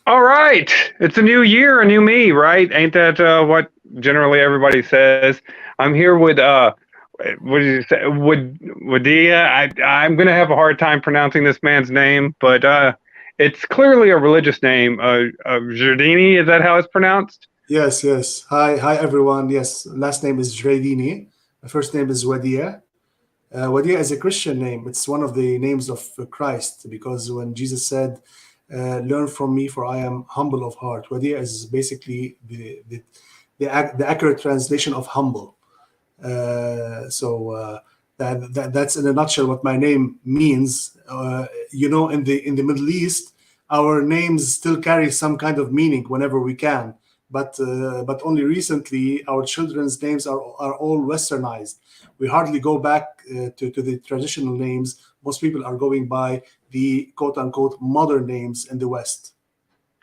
All right. It's a new year, a new me, right? Ain't that what generally everybody says? I'm here with what did you say? Wadih. I'm gonna have a hard time pronouncing this man's name, but it's clearly a religious name. Jredini, is that how it's pronounced? Yes, yes. Hi, everyone. Yes, last name is Jredini. My first name is Wadih. Wadih is a Christian name. It's one of the names of Christ because when Jesus said, "Learn from me, for I am humble of heart," Wadih is basically the accurate translation of humble. That's in a nutshell what my name means. In the Middle East, our names still carry some kind of meaning whenever we can, but only recently our children's names are all westernized. We hardly go back to the traditional names. Most people are going by the quote unquote modern names in the West.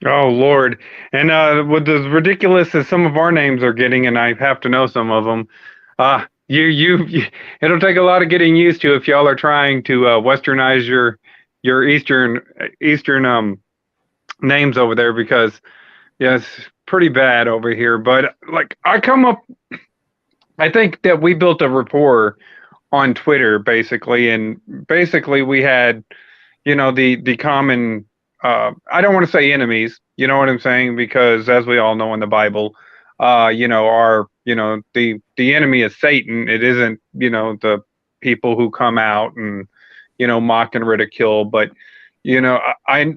Oh Lord! And with as ridiculous as some of our names are getting, and I have to know some of them, it'll take a lot of getting used to if y'all are trying to westernize your Eastern names over there because yeah, it's pretty bad over here. But like I think that we built a rapport on Twitter basically, and basically we had the common I don't want to say enemies, you know what I'm saying, because as we all know in the Bible, our the enemy is Satan. It isn't the people who come out and mock and ridicule, but I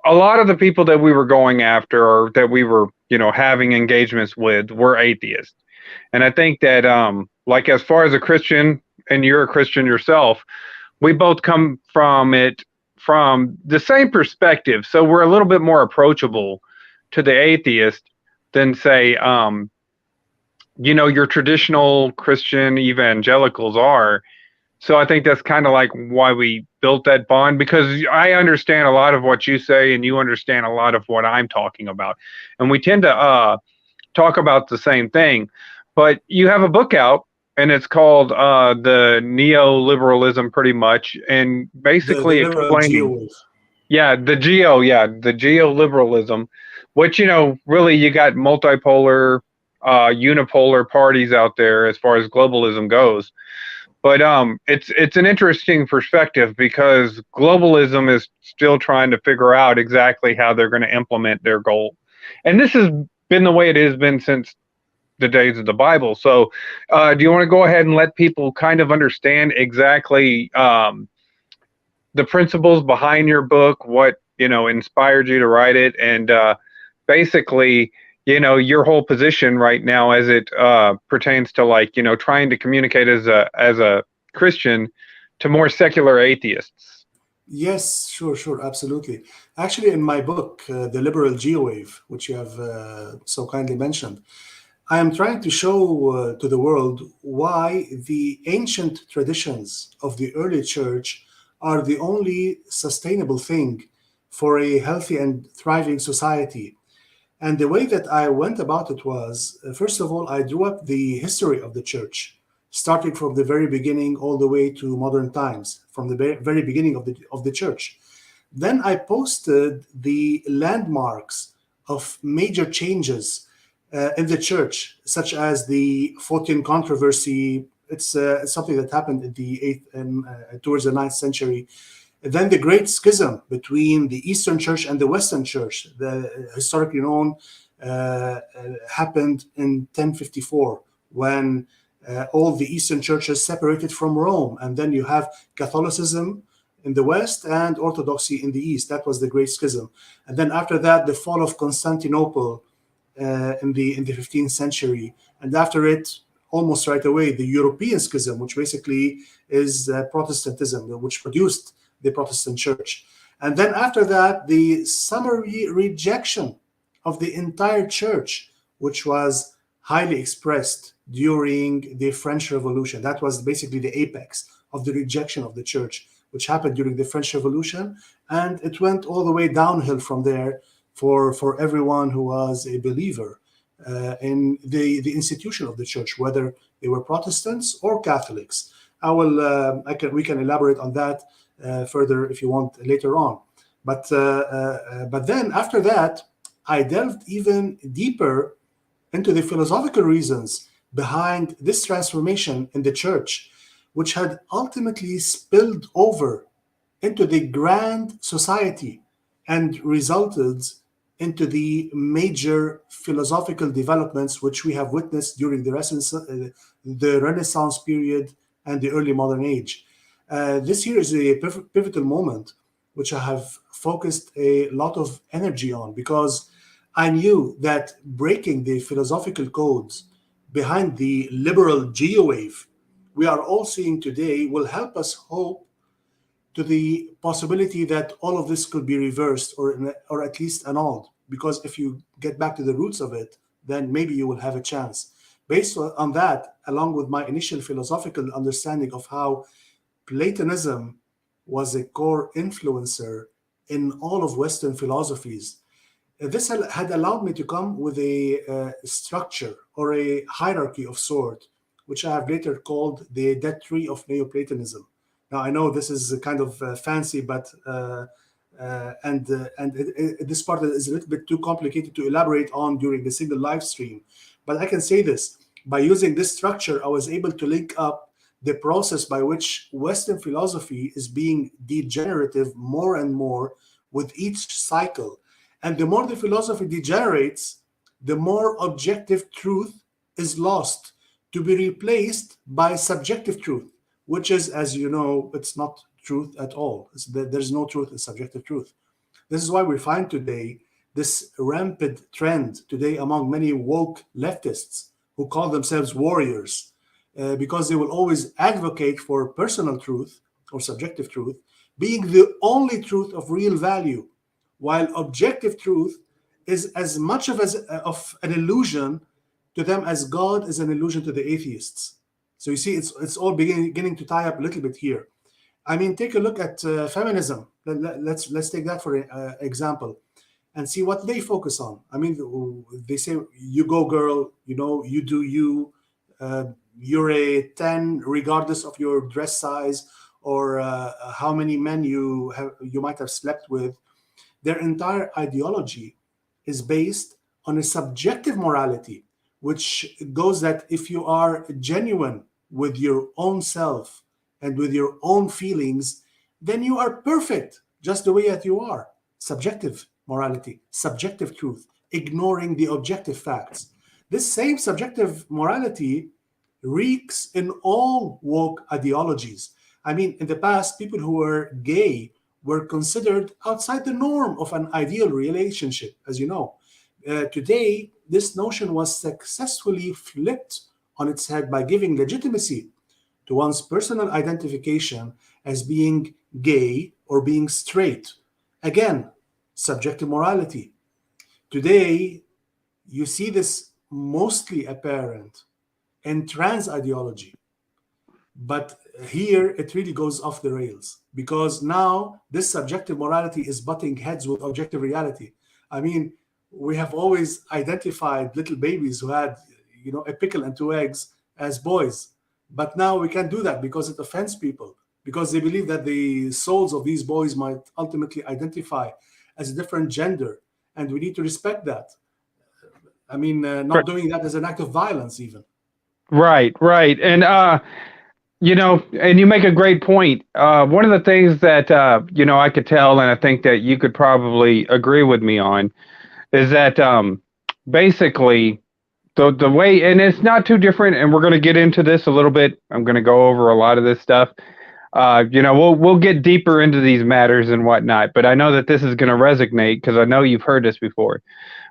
a lot of the people that we were going after or that we were having engagements with were atheists. And I think that like as far as a Christian, and you're a Christian yourself, we both come from it from the same perspective. So we're a little bit more approachable to the atheist than say, your traditional Christian evangelicals are. So I think that's kind of like why we built that bond, because I understand a lot of what you say and you understand a lot of what I'm talking about. And we tend to talk about the same thing. But you have a book out and it's called the neoliberalism pretty much, and The basically liberal explaining geo the geo-liberalism, which really you got multipolar unipolar parties out there as far as globalism goes. But it's an interesting perspective because globalism is still trying to figure out exactly how they're going to implement their goal, and this has been the way it has been since the days of the Bible. So, do you want to go ahead and let people kind of understand exactly the principles behind your book, what inspired you to write it, and basically, your whole position right now as it pertains to like trying to communicate as a Christian to more secular atheists? Yes, sure, absolutely. Actually, in my book, The Liberal Geowave, which you have so kindly mentioned, I am trying to show to the world why the ancient traditions of the early church are the only sustainable thing for a healthy and thriving society. And the way that I went about it was, first of all, I drew up the history of the church, starting from the very beginning all the way to modern times, from the very beginning of the church. Then I posted the landmarks of major changes in the church, such as the Photien controversy. It's something that happened in the eighth and towards the ninth century. Then the Great Schism between the Eastern Church and the Western Church, the historically known, happened in 1054 when all the Eastern churches separated from Rome, and then you have Catholicism in the West and Orthodoxy in the East. That was the Great Schism. And then after that, the fall of Constantinople in the 15th century, and after it, almost right away, the European Schism, which basically is Protestantism, which produced the Protestant Church. And then after that, the summary rejection of the entire church, which was highly expressed during the French Revolution. That was basically the apex of the rejection of the church, which happened during the French Revolution. And it went all the way downhill from there for everyone who was a believer in the institution of the church, whether they were Protestants or Catholics. We can elaborate on that further if you want later on. But then after that, I delved even deeper into the philosophical reasons behind this transformation in the church, which had ultimately spilled over into the grand society and resulted into the major philosophical developments which we have witnessed during the Renaissance period and the early modern age. This year is a pivotal moment which I have focused a lot of energy on because I knew that breaking the philosophical codes behind the liberal geowave we are all seeing today will help us hope to the possibility that all of this could be reversed or at least annulled. Because if you get back to the roots of it, then maybe you will have a chance. Based on that, along with my initial philosophical understanding of how Platonism was a core influencer in all of Western philosophies, this had allowed me to come with a structure or a hierarchy of sort, which I have later called the dead tree of Neoplatonism. Now I know this is kind of fancy, but this part is a little bit too complicated to elaborate on during the single live stream. But I can say this: by using this structure, I was able to link up the process by which Western philosophy is being degenerative more and more with each cycle. And the more the philosophy degenerates, the more objective truth is lost to be replaced by subjective truth, which is, as you know, it's not truth at all. There's no truth in subjective truth. This is why we find today this rampant trend today among many woke leftists who call themselves warriors, because they will always advocate for personal truth or subjective truth being the only truth of real value, while objective truth is as much of an illusion to them as God is an illusion to the atheists. So you see, it's all beginning to tie up a little bit here. I mean, take a look at feminism. Let's take that for example, and see what they focus on. I mean, they say, "You go, girl. You know, you do you. You're a 10, regardless of your dress size or how many men you might have slept with." Their entire ideology is based on a subjective morality, which goes that if you are genuine with your own self and with your own feelings, then you are perfect just the way that you are. Subjective morality, subjective truth, ignoring the objective facts. This same subjective morality reeks in all woke ideologies. I mean, in the past, people who were gay were considered outside the norm of an ideal relationship, as you know. Today, this notion was successfully flipped on its head by giving legitimacy to one's personal identification as being gay or being straight. Again, subjective morality. Today, you see this mostly apparent in trans ideology. But here it really goes off the rails because now this subjective morality is butting heads with objective reality. I mean, we have always identified little babies who had, a pickle and two eggs as boys. But now we can't do that because it offends people, because they believe that the souls of these boys might ultimately identify as a different gender. And we need to respect that. I mean, not doing that is an act of violence even. Right. And, and you make a great point. One of the things that, I could tell, and I think that you could probably agree with me on, is that basically the way, and it's not too different, and we're going to get into this a little bit. I'm going to go over a lot of this stuff. We'll get deeper into these matters and whatnot, but I know that this is going to resonate because I know you've heard this before.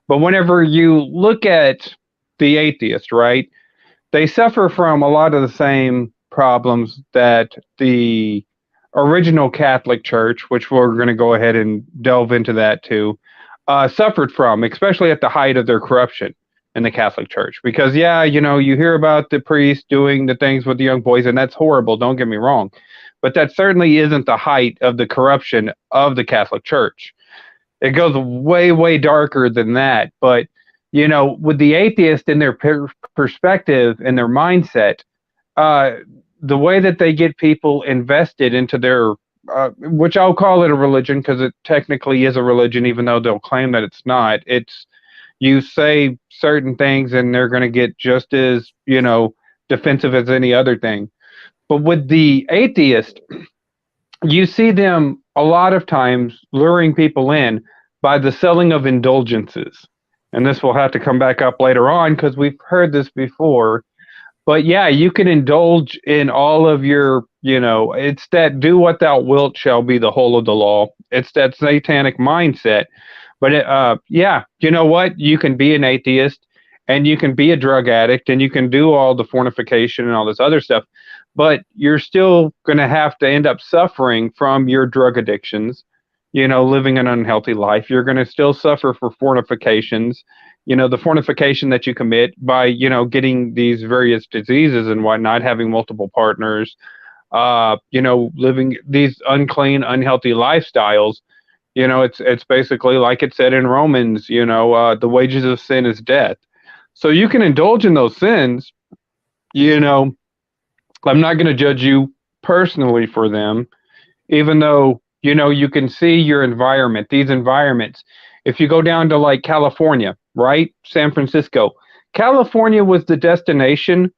But whenever you look at the atheist, right, they suffer from a lot of the same problems that the original Catholic Church, which we're going to go ahead and delve into that too, suffered from, especially at the height of their corruption in the Catholic Church. Because, you hear about the priests doing the things with the young boys, and that's horrible, don't get me wrong. But that certainly isn't the height of the corruption of the Catholic Church. It goes way, way darker than that. But, with the atheist in their perspective and their mindset, the way that they get people invested into their which I'll call it a religion because it technically is a religion, even though they'll claim that it's not. It's you say certain things and they're going to get just as, defensive as any other thing. But with the atheist, you see them a lot of times luring people in by the selling of indulgences. And this will have to come back up later on because we've heard this before. But yeah, you can indulge in all of your, it's that do what thou wilt shall be the whole of the law. It's that satanic mindset. But yeah, you know what? You can be an atheist and you can be a drug addict and you can do all the fornication and all this other stuff, but you're still going to have to end up suffering from your drug addictions, living an unhealthy life. You're going to still suffer for fornications, the fornication that you commit by, getting these various diseases and whatnot, having multiple partners, living these unclean, unhealthy lifestyles. It's basically like it said in Romans, the wages of sin is death. So you can indulge in those sins, I'm not going to judge you personally for them, even though, you can see your environment, these environments. If you go down to like California, right? San Francisco, California was the destination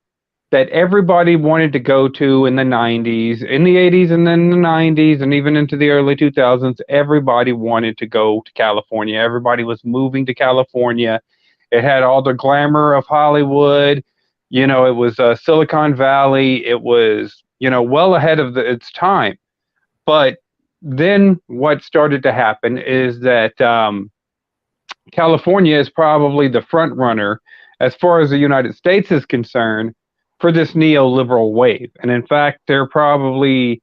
that everybody wanted to go to in the 90s, in the 80s, and then the 90s, and even into the early 2000s. Everybody wanted to go to California. Everybody was moving to California. It had all the glamour of Hollywood. It was Silicon Valley. It was, well ahead of its time. But then what started to happen is that California is probably the front runner as far as the United States is concerned for this neoliberal wave. And in fact, they're probably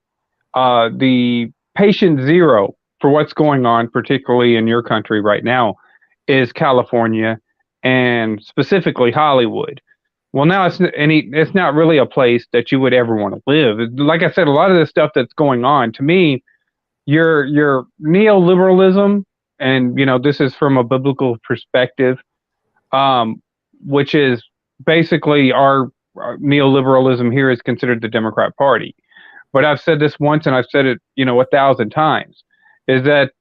the patient zero for what's going on, particularly in your country right now, is California and specifically Hollywood. Well, now it's not really a place that you would ever want to live. Like I said, a lot of the stuff that's going on, to me, your neoliberalism, and this is from a biblical perspective, which is basically our neoliberalism here is considered the Democrat Party. But I've said this once, and I've said it, 1,000 times, is that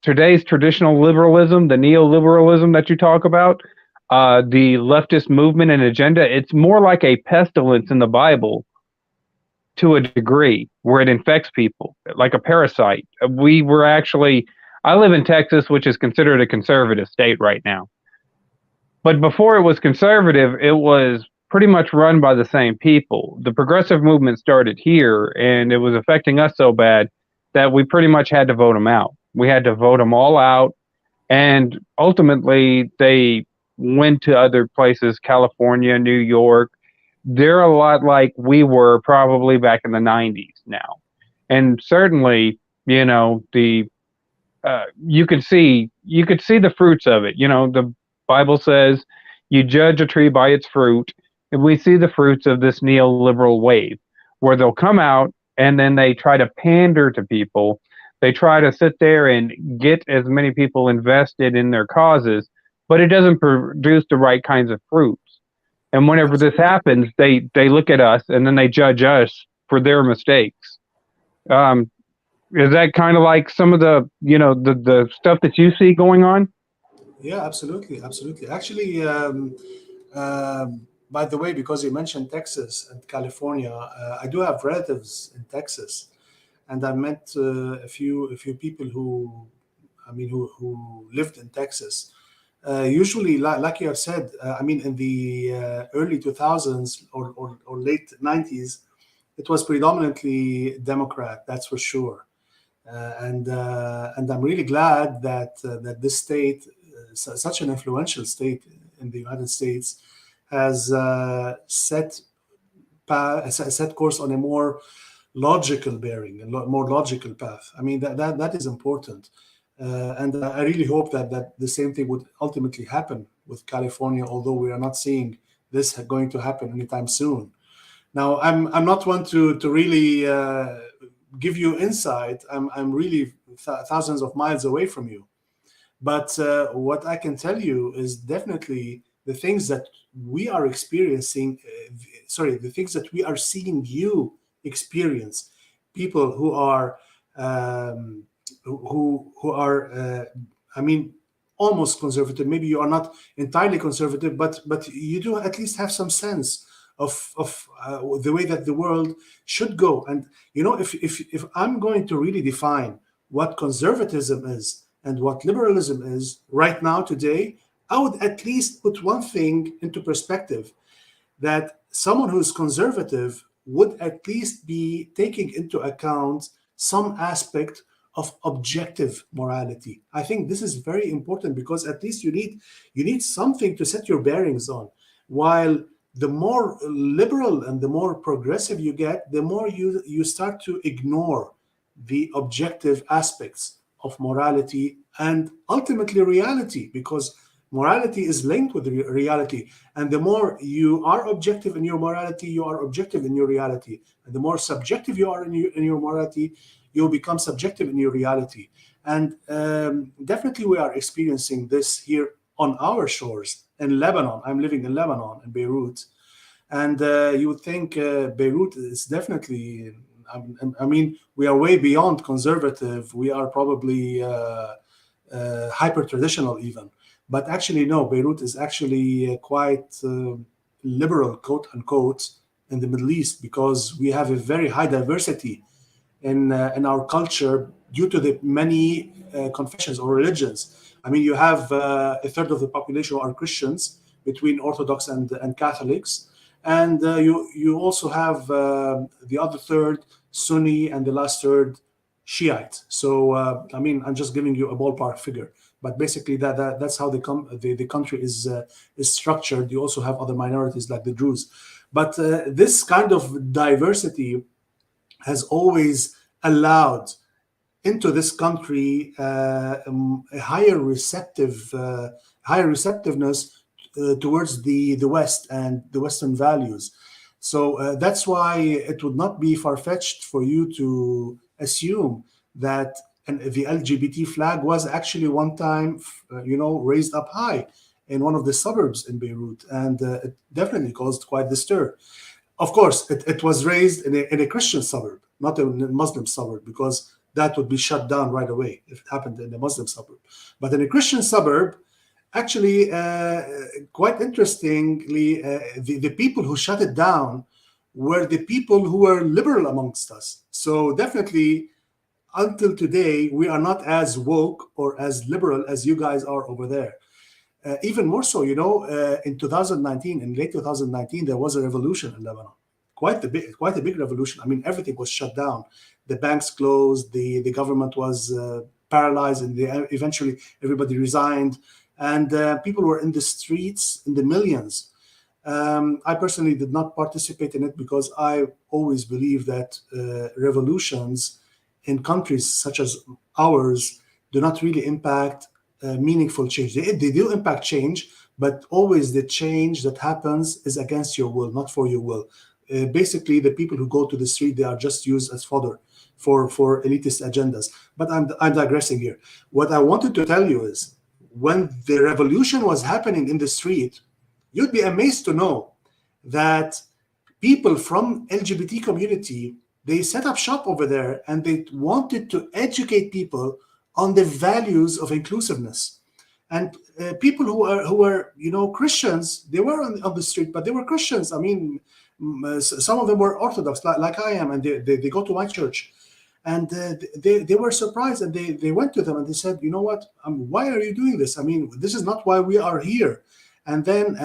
today's traditional liberalism, the neoliberalism that you talk about, the leftist movement and agenda, it's more like a pestilence in the Bible to a degree where it infects people like a parasite. I live in Texas, which is considered a conservative state right now. But before it was conservative, it was pretty much run by the same people. The progressive movement started here, and it was affecting us so bad that we pretty much had to vote them out. We had to vote them all out, and ultimately they went to other places, California, New York. They're a lot like we were probably back in the 90s now. And certainly, you could see the fruits of it. The Bible says you judge a tree by its fruit, and we see the fruits of this neoliberal wave where they'll come out and then they try to pander to people. They try to sit there and get as many people invested in their causes, but it doesn't produce the right kinds of fruits. And whenever this happens, they look at us and then they judge us for their mistakes. Is that kind of like some of the, the stuff that you see going on? Yeah, absolutely. Actually, by the way, because you mentioned Texas and California, I do have relatives in Texas, and I met a few people who lived in Texas. Usually, like you have said, in the early 2000s or late 90s, it was predominantly Democrat, that's for sure. And I'm really glad that this state, such an influential state in the United States, has set course on a more logical bearing, a more logical path. That is important. And I really hope that the same thing would ultimately happen with California, although we are not seeing this going to happen anytime soon. Now, I'm not one to really give you insight. I'm really thousands of miles away from you. But what I can tell you is definitely the things that we are experiencing, the things that we are seeing you experience, people who are um, who are I mean almost conservative. Maybe you are not entirely conservative, but you do at least have some sense of the way that the world should go. And if I'm going to really define what conservatism is and what liberalism is right now today, I would at least put one thing into perspective, that someone who's conservative would at least be taking into account some aspect of objective morality. I think this is very important, because at least you need something to set your bearings on. While the more liberal and the more progressive you get, the more you start to ignore the objective aspects of morality and ultimately reality, because morality is linked with reality. And the more you are objective in your morality, you are objective in your reality. And the more subjective you are in your morality, you'll become subjective in your reality. And definitely we are experiencing this here on our shores in Lebanon. I'm living in Lebanon, in Beirut. And you would think Beirut is definitely, I mean, we are way beyond conservative. We are probably hyper traditional even. But actually, no, Beirut is actually quite liberal, quote unquote, in the Middle East, because we have a very high diversity in our culture due to the many confessions or religions. I mean, you have a third of the population are Christians, between Orthodox and Catholics, and you also have the other third Sunni, and the last third Shiite. So I mean, I'm just giving you a ballpark figure, but basically that's how the country is structured. You also have other minorities like the Druze, but this kind of diversity has always allowed into this country a higher receptiveness towards the West and the Western values. So that's why it would not be far-fetched for you to assume that the LGBT flag was actually one time, raised up high in one of the suburbs in Beirut, and it definitely caused quite the stir. Of course, it was raised in a Christian suburb, not in a Muslim suburb, because that would be shut down right away if it happened in a Muslim suburb. But in a Christian suburb, actually, quite interestingly, the people who shut it down were the people who were liberal amongst us. So definitely, until today, we are not as woke or as liberal as you guys are over there. Even more so, in 2019, in late 2019, there was a revolution in Lebanon, quite a big revolution. I mean, everything was shut down. The banks closed, the government was paralyzed, and eventually everybody resigned, and people were in the streets in the millions. I personally did not participate in it, because I always believe that revolutions in countries such as ours do not really impact meaningful change. They do impact change, but always the change that happens is against your will, not for your will. Basically, the people who go to the street, they are just used as fodder for elitist agendas. But I'm digressing here. What I wanted to tell you is, when the revolution was happening in the street, you'd be amazed to know that people from LGBT community, they set up shop over there, and they wanted to educate people on the values of inclusiveness. And people who were Christians, they were on the street, but they were Christians. I mean, some of them were Orthodox, like I am, and they go to my church. And they were surprised, and they went to them and they said, you know what, why are you doing this? I mean, this is not why we are here. And then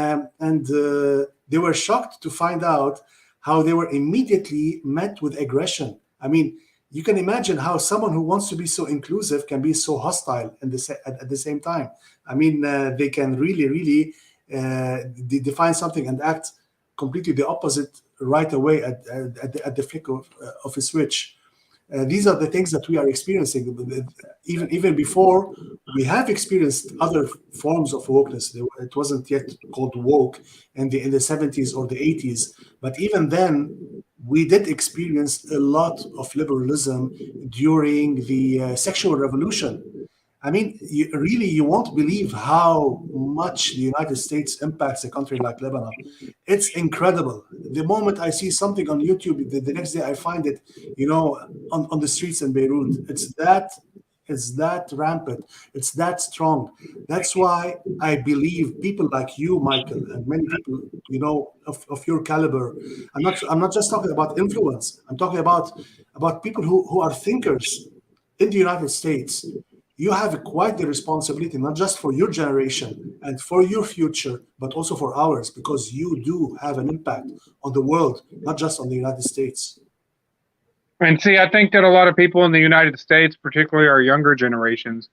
they were shocked to find out how they were immediately met with aggression. I mean, you can imagine how someone who wants to be so inclusive can be so hostile at the same time. I mean, they can really define something and act completely the opposite right away at the flick of a switch. These are the things that we are experiencing. Even before, we have experienced other forms of wokeness. It wasn't yet called woke in the 70s or the 80s, but even then, we did experience a lot of liberalism during the sexual revolution. I mean, you won't believe how much the United States impacts a country like Lebanon. It's incredible. The moment I see something on YouTube, the next day I find it, on the streets in Beirut. It's that rampant. It's that strong. That's why I believe people like you, Michael, and many people, of your caliber. I'm not just talking about influence. I'm talking about people who are thinkers in the United States. You have quite the responsibility, not just for your generation and for your future, but also for ours, because you do have an impact on the world, not just on the United States. And see, I think that a lot of people in the United States, particularly our younger generations,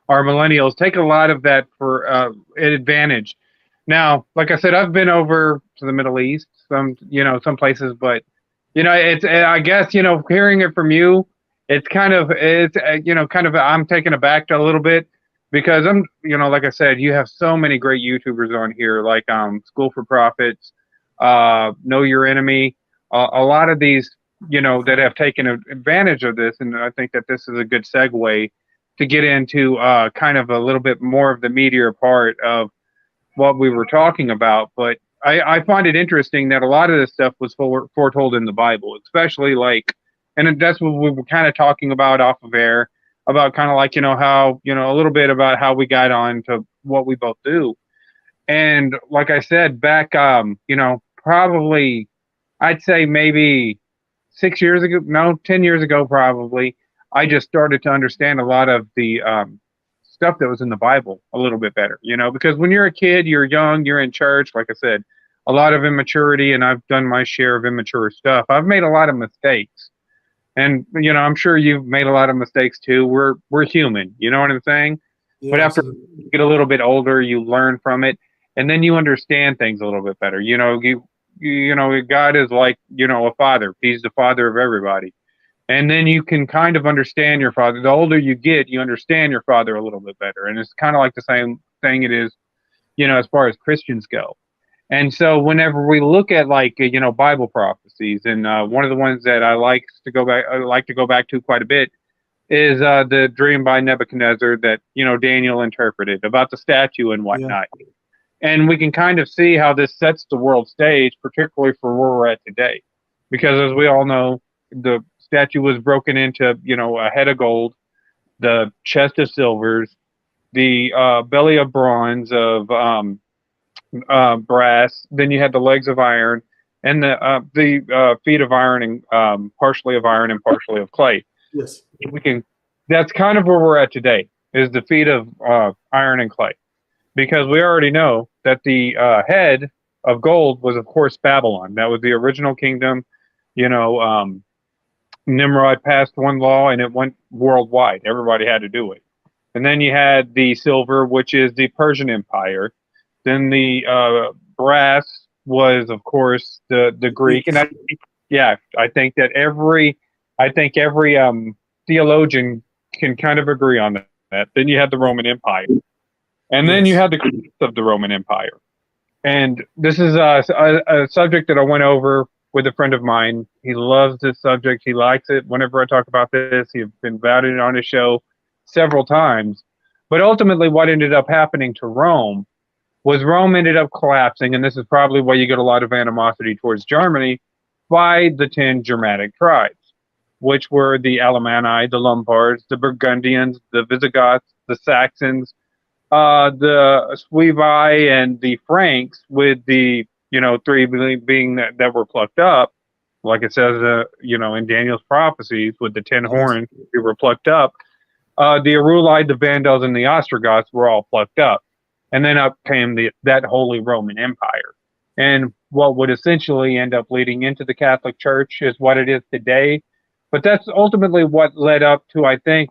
our millennials, take a lot of that for advantage. Now, like I said, I've been over to the Middle East, some places, but it's I guess hearing it from you, it's kind of I'm taken aback a little bit because like I said, you have so many great YouTubers on here, like School for Profits, Know Your Enemy, a lot of these that have taken advantage of this, and I think that this is a good segue to get into kind of a little bit more of the meatier part of what we were talking about. But I find it interesting that a lot of this stuff was foretold in the Bible, especially and that's what we were kind of talking about off of air, about kind of how, a little bit about how we got on to what we both do. And like I said, back, probably, I'd say maybe 6 years ago, no, 10 years ago, probably, I just started to understand a lot of the stuff that was in the Bible a little bit better, because when you're a kid, you're young, you're in church, like I said, a lot of immaturity, and I've done my share of immature stuff. I've made a lot of mistakes. And, I'm sure you've made a lot of mistakes too. We're human, you know what I'm saying? Yeah, But after absolutely. you get a little bit older, you learn from it, and then you understand things a little bit better. God is like, a father. He's the father of everybody. And then you can kind of understand your father. The older you get, you understand your father a little bit better. And it's kind of like the same thing it is, as far as Christians go. And so whenever we look at Bible prophecies, and one of the ones that I like to go back to quite a bit is the dream by Nebuchadnezzar that Daniel interpreted about the statue and Yeah, whatnot. And we can kind of see how this sets the world stage, particularly for where we're at today, because as we all know, the statue was broken into a head of gold, the chest of silvers, the belly of bronze, of brass. Then you had the legs of iron, and the feet of iron, and partially of iron and partially of clay. yes, We can. That's kind of where we're at today. Is the feet of iron and clay, because we already know that the head of gold was, of course, Babylon. That was the original kingdom. You know, Nimrod passed one law, and it went worldwide. Everybody had to do it. And then you had the silver, which is the Persian Empire. Then the brass was, of course, the Greek. Greek. And I think every theologian can kind of agree on that. Then you had the Roman Empire, and then you Yes. had the collapse of the Roman Empire. And this is a subject that I went over with a friend of mine. He loves this subject. He likes it. Whenever I talk about this, he's been about it on his show several times. But ultimately, what ended up happening to Rome was Rome ended up collapsing, and this is probably why you get a lot of animosity towards Germany, by the 10 Germanic tribes, which were the Alemanni, the Lombards, the Burgundians, the Visigoths, the Saxons, the Suevi, and the Franks, with the three being that were plucked up, like it says in Daniel's prophecies, with the 10 Yes. horns who were plucked up. The Aruli, the Vandals, and the Ostrogoths were all plucked up, and then up came that Holy Roman Empire. And what would essentially end up leading into the Catholic Church is what it is today. But that's ultimately what led up to, I think,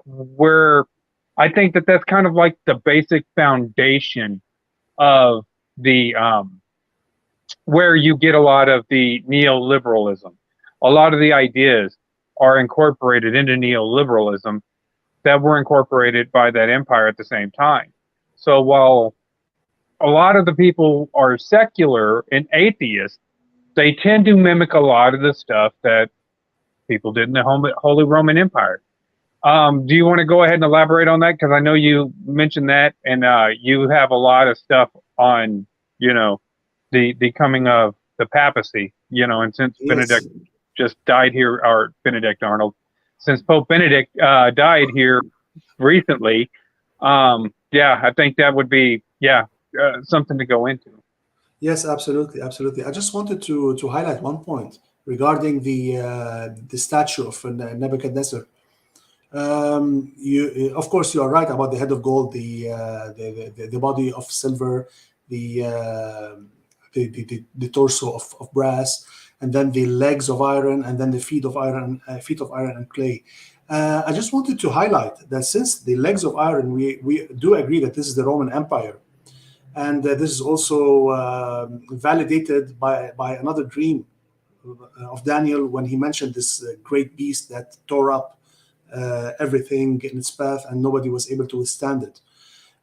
that's kind of like the basic foundation of the where you get a lot of the neoliberalism. A lot of the ideas are incorporated into neoliberalism that were incorporated by that empire at the same time. So while a lot of the people are secular and atheists, they tend to mimic a lot of the stuff that people did in the Holy Roman Empire. Do you want to go ahead and elaborate on that? Because I know you mentioned that, and you have a lot of stuff on, you know, the coming of the papacy, and since Yes. Benedict just died here, or Benedict Arnold, since Pope Benedict died here recently, yeah, I think that would be, yeah, something to go into. Yes, absolutely, absolutely. I just wanted to highlight one point regarding the statue of Nebuchadnezzar. Of course, you are right about the head of gold, the body of silver, the the torso of brass, and then the legs of iron, and then the feet of iron and clay. I just wanted to highlight that since the legs of iron, we do agree that this is the Roman Empire, and this is also validated by another dream of Daniel when he mentioned this great beast that tore up everything in its path, and nobody was able to withstand it.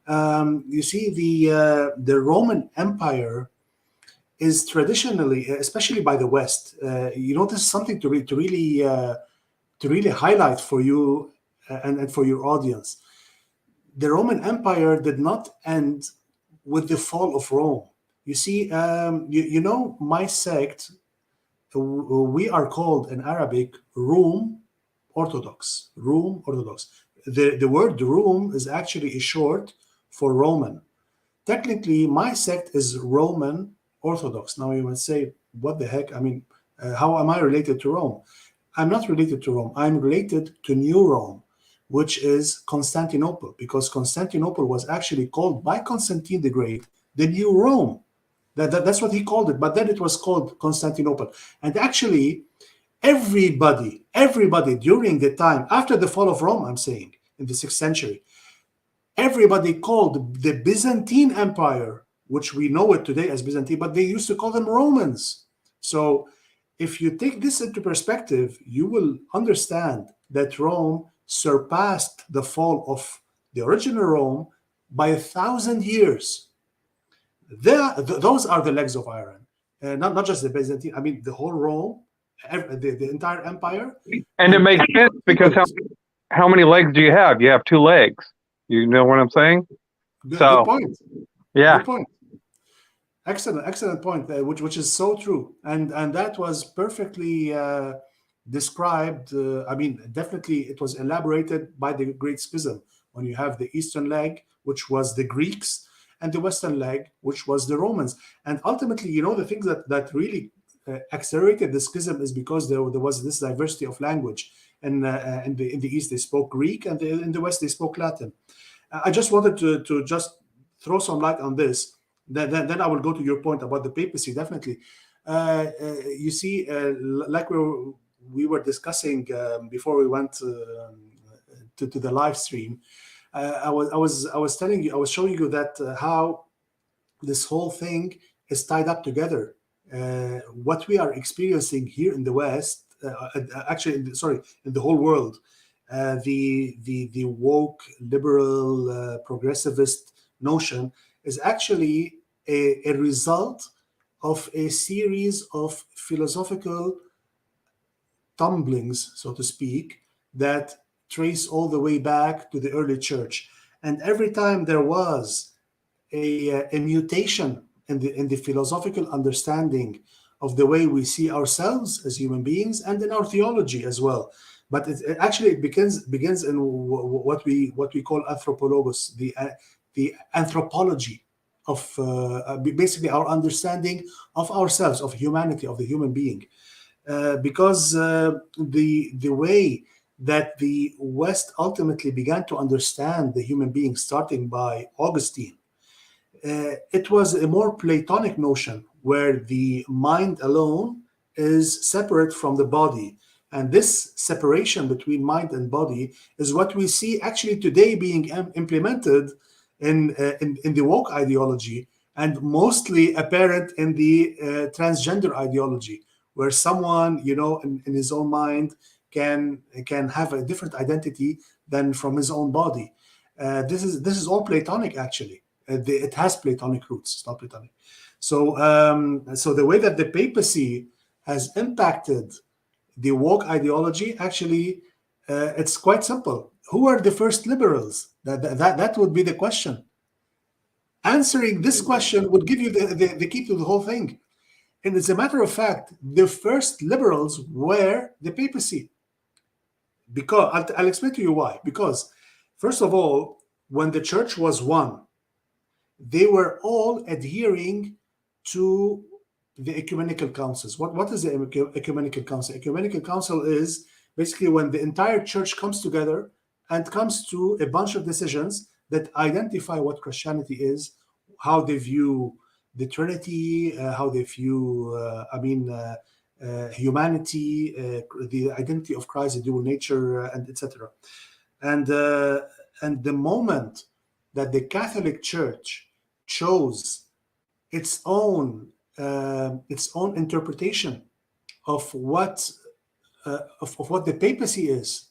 You see, the Roman Empire is traditionally, especially by the West, this is something to really highlight for you and for your audience. The Roman Empire did not end with the fall of Rome. You see, my sect, we are called in Arabic Rum Orthodox. Rum Orthodox. The word Rum is actually a short for Roman. Technically, my sect is Roman Orthodox. Now you would say, what the heck? I mean, how am I related to Rome? I'm not related to Rome. I'm related to New Rome, which is Constantinople, because Constantinople was actually called by Constantine the Great the New Rome. That's what he called it. But then it was called Constantinople. And actually, everybody during the time after the fall of Rome, I'm saying in the 6th century, everybody called the Byzantine Empire, which we know it today as Byzantine, but they used to call them Romans. So if you take this into perspective, you will understand that Rome surpassed the fall of the original Rome by 1,000 years. Those are the legs of iron, not just the Byzantine. I mean, the whole Rome, the entire empire. And it makes sense because how many legs do you have? You have two legs. You know what I'm saying? Good point. Yeah. Good point. Excellent point, which is so true, and that was perfectly described. I mean, definitely it was elaborated by the Great Schism when you have the eastern leg, which was the Greeks, and the western leg, which was the Romans. And ultimately, the things that really accelerated the schism is because there was this diversity of language. And in the East they spoke Greek, and in the West they spoke Latin. I just wanted to just throw some light on this. Then I will go to your point about the papacy. Definitely, you see, like we were discussing before we went to the live stream. I was telling you, I was showing you that how this whole thing is tied up together. What we are experiencing here in the West, actually, in the whole world, the woke, liberal, progressivist notion is actually a result of a series of philosophical tumblings, so to speak, that trace all the way back to the early church. And every time there was a mutation in the philosophical understanding of the way we see ourselves as human beings, and in our theology as well. But it actually begins in what we call anthropologos, the anthropology of basically our understanding of ourselves, of humanity, of the human being. Because the way that the West ultimately began to understand the human being, starting by Augustine, it was a more Platonic notion where the mind alone is separate from the body. And this separation between mind and body is what we see actually today being implemented in the woke ideology, and mostly apparent in the transgender ideology, where someone, in his own mind can have a different identity than from his own body. This is all Platonic, actually. It has Platonic roots. It's not Platonic. So the way that the papacy has impacted the woke ideology actually It's quite simple. Who are the first liberals? That would be the question. Answering this question would give you the key to the whole thing. And as a matter of fact, the first liberals were the papacy. Because I'll explain to you why. Because, first of all, when the church was one, they were all adhering to the ecumenical councils. What is the ecumenical council? Ecumenical council is basically when the entire church comes together and comes to a bunch of decisions that identify what Christianity is, how they view the Trinity, how they view, humanity, the identity of Christ, the dual nature, and etc. And the moment that the Catholic Church chose its own interpretation of what the papacy is,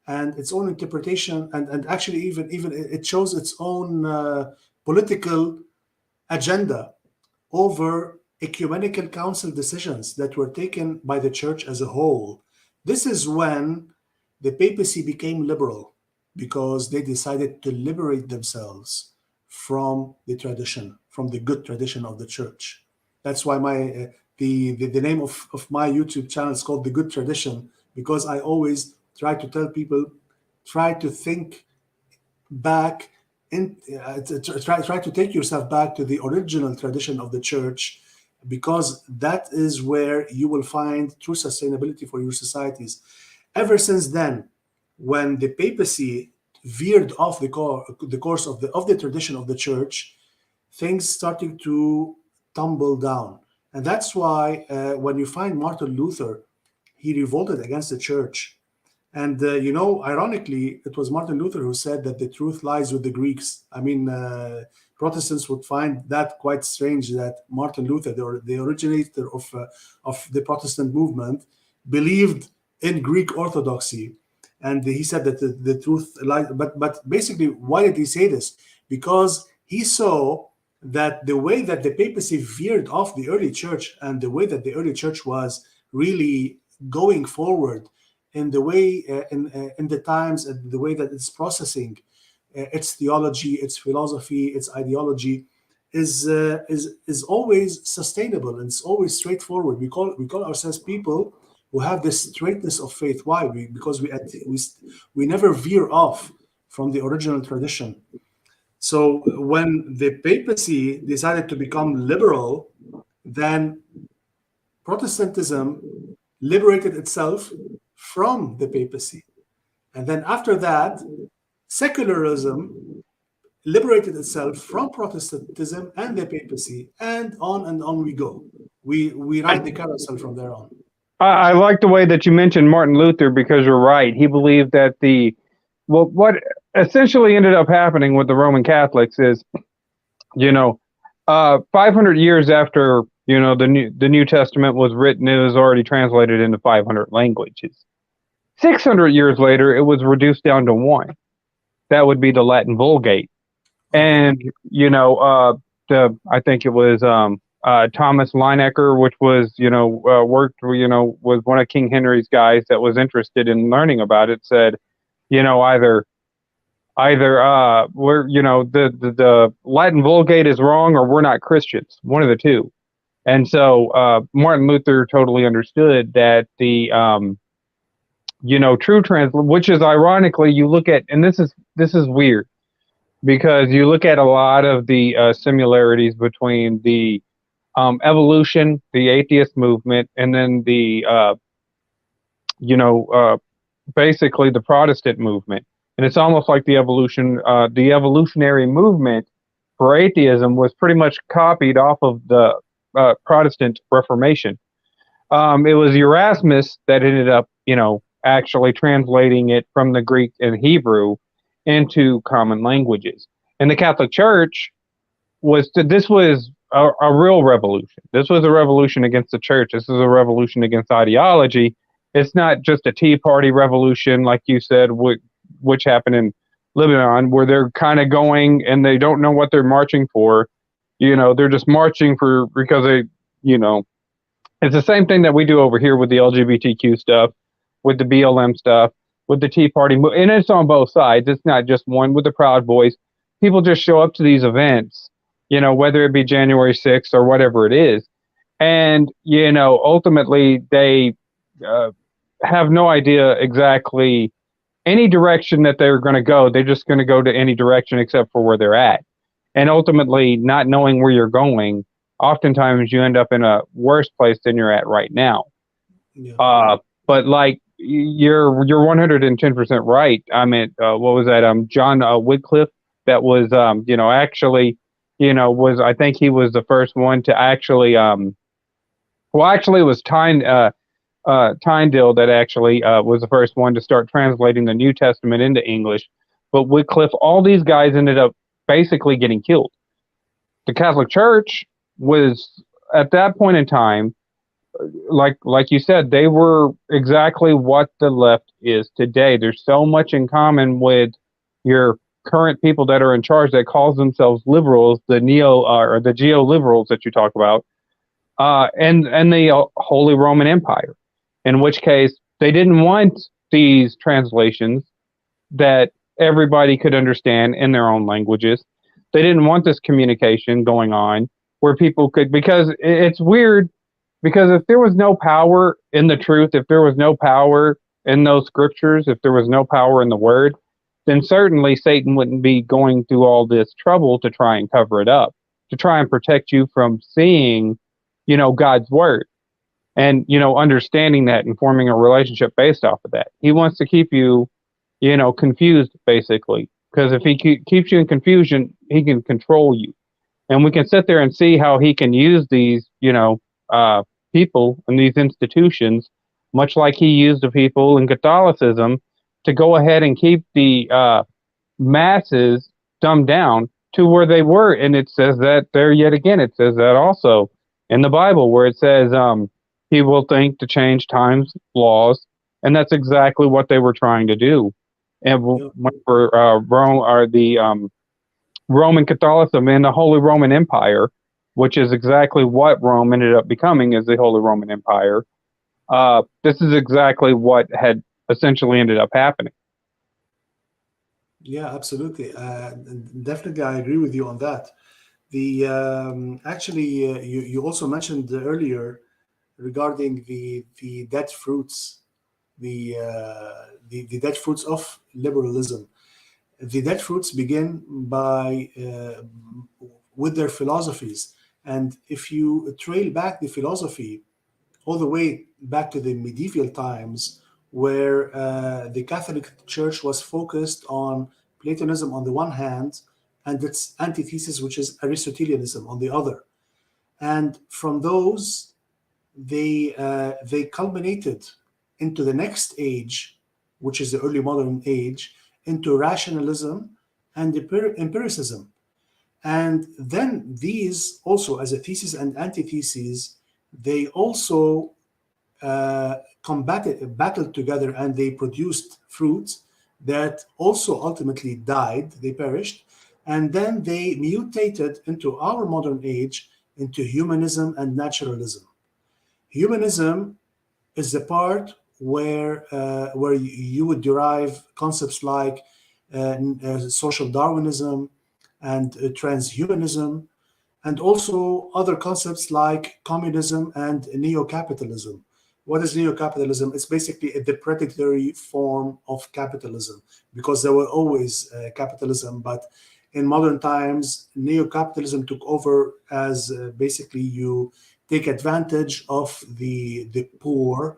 and its own interpretation, and actually even it chose its own political agenda over ecumenical council decisions that were taken by the church as a whole. This is when the papacy became liberal, because they decided to liberate themselves from the tradition, from the good tradition of the church. That's why the name of my YouTube channel is called The Good Tradition, because I always try to tell people, try to think back, try to take yourself back to the original tradition of the church, because that is where you will find true sustainability for your societies. Ever since then, when the papacy veered off the course of the tradition of the church, things started to tumble down. And that's why when you find Martin Luther, he revolted against the church. And, ironically, it was Martin Luther who said that the truth lies with the Greeks. I mean, Protestants would find that quite strange, that Martin Luther, the originator of the Protestant movement, believed in Greek Orthodoxy. And he said that the truth lies. But basically, why did he say this? Because he saw that the way that the papacy veered off the early church, and the way that the early church was really going forward in the way in the times, and the way that it's processing its theology, its philosophy, its ideology, is always sustainable, and it's always straightforward. We call ourselves people who have this straightness of faith. Why? Because we never veer off from the original tradition. So when the papacy decided to become liberal, then Protestantism liberated itself from the papacy. And then after that, secularism liberated itself from Protestantism and the papacy, and on we go. We ride the carousel from there on. I like the way that you mentioned Martin Luther, because you're right. He believed that what essentially ended up happening with the Roman Catholics is, 500 years after, the New Testament was written, it was already translated into 500 languages. 600 years later, it was reduced down to one. That would be the Latin Vulgate. And, I think it was Thomas Lineker, which was, worked, was one of King Henry's guys that was interested in learning about it, said, either we're, the Latin Vulgate is wrong, or we're not Christians, one of the two. And so Martin Luther totally understood that the true which is, ironically, you look at, and this is weird, because you look at a lot of the similarities between the evolution, the atheist movement, and then the basically the Protestant movement. And it's almost like the evolutionary movement for atheism was pretty much copied off of the Protestant Reformation. It was Erasmus that ended up, actually translating it from the Greek and Hebrew into common languages. And the Catholic Church was a real revolution. This was a revolution against the church. This is a revolution against ideology. It's not just a Tea Party revolution, like you said, which happened in Lebanon, where they're kind of going and they don't know what they're marching for. They're just marching because they, it's the same thing that we do over here with the LGBTQ stuff, with the BLM stuff. with the Tea Party, and it's on both sides. It's not just one with the Proud Boys. People just show up to these events, whether it be January 6th or whatever it is, and ultimately they have no idea exactly any direction that they're going to go. They're just going to go to any direction except for where they're at, and ultimately not knowing where you're going. Oftentimes, you end up in a worse place than you're at right now. Yeah. But like you're 110% right. I mean, what was that? John Wycliffe. That was actually was, I think he was the first one to actually it was Tyndale that actually was the first one to start translating the New Testament into English. But Wycliffe, all these guys ended up basically getting killed. The Catholic Church was at that point in time, like you said, they were exactly what the left is today. There's so much in common with your current people that are in charge that calls themselves liberals, the or the geo-liberals that you talk about, and the Holy Roman Empire, in which case they didn't want these translations that everybody could understand in their own languages. They didn't want this communication going on where people could, because it's weird, because if there was no power in the truth, if there was no power in those scriptures, if there was no power in the word, then certainly Satan wouldn't be going through all this trouble to try and cover it up, to try and protect you from seeing, God's word and, understanding that and forming a relationship based off of that. He wants to keep you, confused, basically, because if he keeps you in confusion, he can control you. And we can sit there and see how he can use these, people and these institutions, much like he used the people in Catholicism, to go ahead and keep the masses dumbed down to where they were. And it says that there yet again, it says that also in the Bible, where it says he will think to change times, laws, and that's exactly what they were trying to do. And for Rome, or the Roman Catholicism and the Holy Roman Empire, which is exactly what Rome ended up becoming, as the Holy Roman Empire. This is exactly what had essentially ended up happening. Yeah, absolutely. Definitely, I agree with you on that. The actually, you also mentioned earlier regarding the dead fruits, the dead fruits of liberalism. The dead fruits begin by with their philosophies, and if you trail back the philosophy all the way back to the medieval times, where the Catholic Church was focused on Platonism on the one hand, and its antithesis, which is Aristotelianism, on the other. And from those, they culminated into the next age, which is the early modern age, into rationalism and empiricism. And then these also, as a thesis and antithesis, they also battled together, and they produced fruits that also ultimately died, they perished, and then they mutated into our modern age into humanism and naturalism. Humanism is the part where you would derive concepts like social Darwinism and transhumanism, and also other concepts like communism and neo-capitalism. What is neo-capitalism? It's basically a predatory form of capitalism, because there were always capitalism, but in modern times, neo-capitalism took over as basically you take advantage of the poor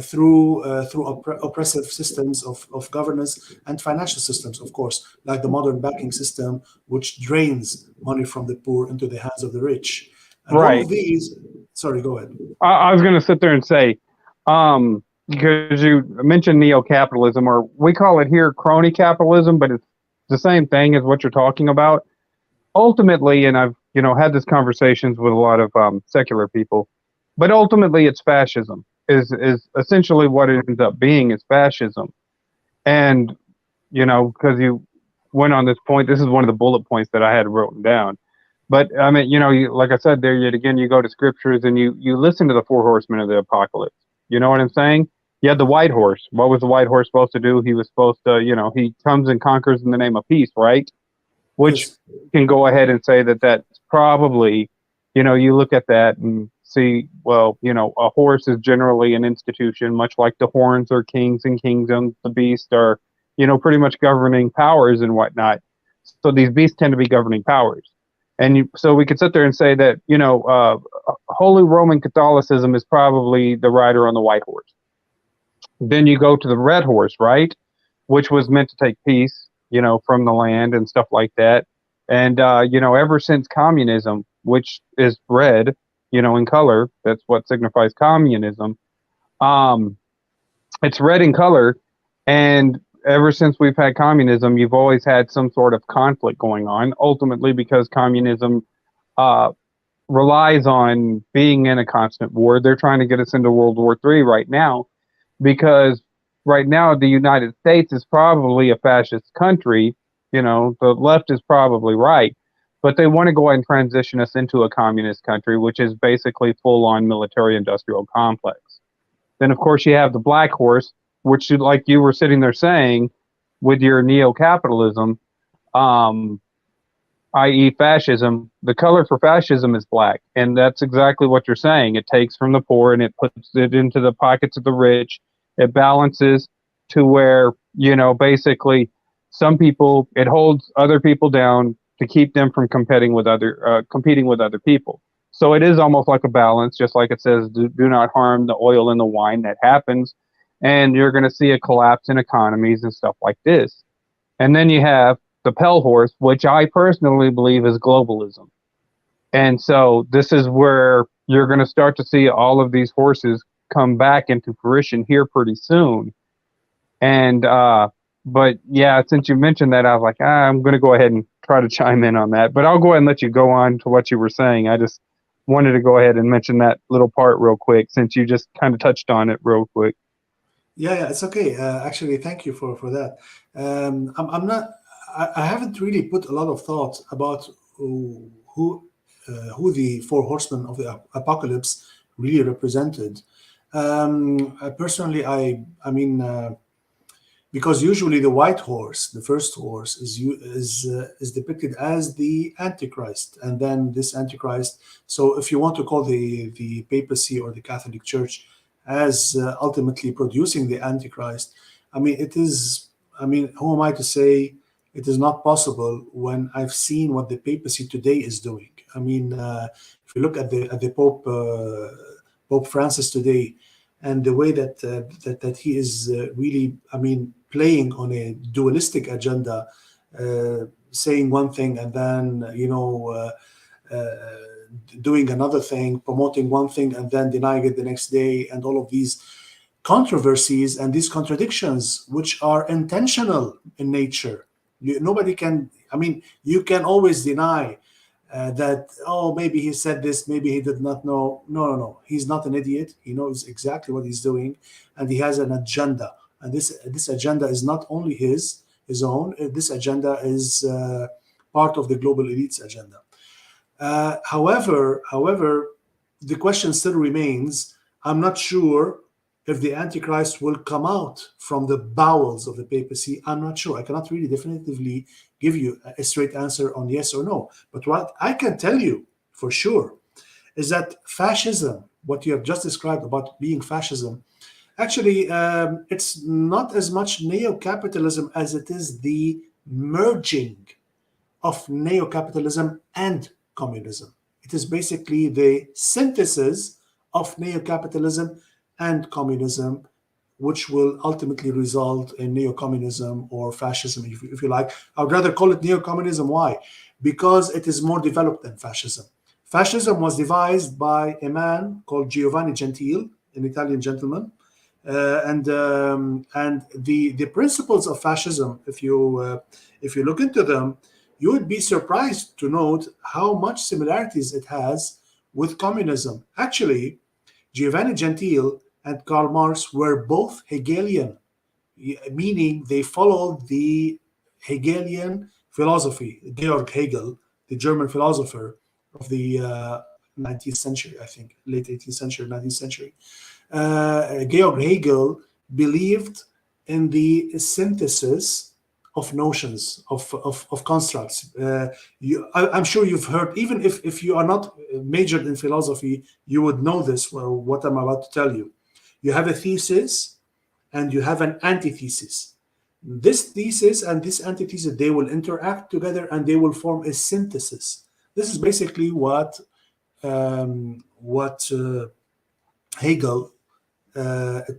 through oppressive systems of governance and financial systems, of course, like the modern banking system, which drains money from the poor into the hands of the rich. And all of these, sorry, go ahead. I was going to sit there and say, because you mentioned neo-capitalism, or we call it here crony capitalism, but it's the same thing as what you're talking about. Ultimately, and I've had these conversations with a lot of secular people, but ultimately it's fascism. Is essentially what it ends up being, is fascism. And because you went on this point, this is one of the bullet points that I had written down. But I mean, like I said, there yet again, you go to scriptures and you listen to the four horsemen of the apocalypse. You know what I'm saying? Yeah, the white horse. What was the white horse supposed to do? He was supposed to, he comes and conquers in the name of peace, right? Which Yes. can go ahead and say that that's probably, you look at that and see, well, a horse is generally an institution, much like the horns are kings and kingdoms. The beasts are, pretty much governing powers and whatnot. So these beasts tend to be governing powers. And so we could sit there and say that, Holy Roman Catholicism is probably the rider on the white horse. Then you go to the red horse, right? Which was meant to take peace, from the land and stuff like that. And, ever since communism, which is red, in color, that's what signifies communism. Um, it's red in color. And ever since we've had communism, you've always had some sort of conflict going on, ultimately because communism uh, relies on being in a constant war. They're trying to get us into World War III right now because right now the United States is probably a fascist country. The left is probably right, but they want to go ahead and transition us into a communist country, which is basically full-on military-industrial complex. Then, of course, you have the black horse, which, like you were sitting there saying, with your neo-capitalism, um, i.e. fascism, the color for fascism is black. And that's exactly what you're saying. It takes from the poor and it puts it into the pockets of the rich. It balances to where, basically some people, it holds other people down to keep them from competing with other people. So it is almost like a balance, just like it says, do not harm the oil and the wine. That happens. And you're going to see a collapse in economies and stuff like this. And then you have the pale horse, which I personally believe is globalism. And so this is where you're going to start to see all of these horses come back into fruition here pretty soon. And, but yeah, since you mentioned that, I was like, I'm going to go ahead and try to chime in on that. But I'll go ahead and let you go on to what you were saying. I just wanted to go ahead and mention that little part real quick, since you just kind of touched on it real quick. Yeah, it's okay. Actually, thank you for that. I'm not. I haven't really put a lot of thought about who the four horsemen of the apocalypse really represented. Personally, I mean, because usually the white horse, the first horse, is depicted as the Antichrist, and then this Antichrist. So, if you want to call the papacy or the Catholic Church as ultimately producing the Antichrist, I mean, it is. I mean, who am I to say it is not possible when I've seen what the papacy today is doing? I mean, if you look at the Pope Pope Francis today, and the way that he is really, I mean, playing on a dualistic agenda, saying one thing and then doing another thing, promoting one thing and then denying it the next day, and all of these controversies and these contradictions, which are intentional in nature. Nobody can, I mean, you can always deny that, oh, maybe he said this, maybe he did not know. No, no, no. He's not an idiot. He knows exactly what he's doing, and he has an agenda. And this agenda is not only his own. This agenda is part of the global elite's agenda. However, the question still remains. I'm not sure if the Antichrist will come out from the bowels of the papacy. I'm not sure. I cannot really definitively give you a straight answer on yes or no. But what I can tell you for sure is that fascism, what you have just described about being fascism, actually, it's not as much neo-capitalism as it is the merging of neo-capitalism and communism. It is basically the synthesis of neo-capitalism and communism, which will ultimately result in neo-communism or fascism, if you like. I would rather call it neo-communism. Why? Because it is more developed than fascism. Fascism was devised by a man called Giovanni Gentile, an Italian gentleman, and the principles of fascism, if you look into them, you would be surprised to note how much similarities it has with communism. Actually, Giovanni Gentile and Karl Marx were both Hegelian, meaning they followed the Hegelian philosophy. Georg Hegel, the German philosopher of the 19th century, I think, late 18th century, 19th century. Georg Hegel believed in the synthesis of notions, of constructs. I'm sure you've heard, even if you are not majored in philosophy, you would know this, well, what I'm about to tell you. You have a thesis and you have an antithesis. This thesis and this antithesis, they will interact together and they will form a synthesis. This is basically what Hegel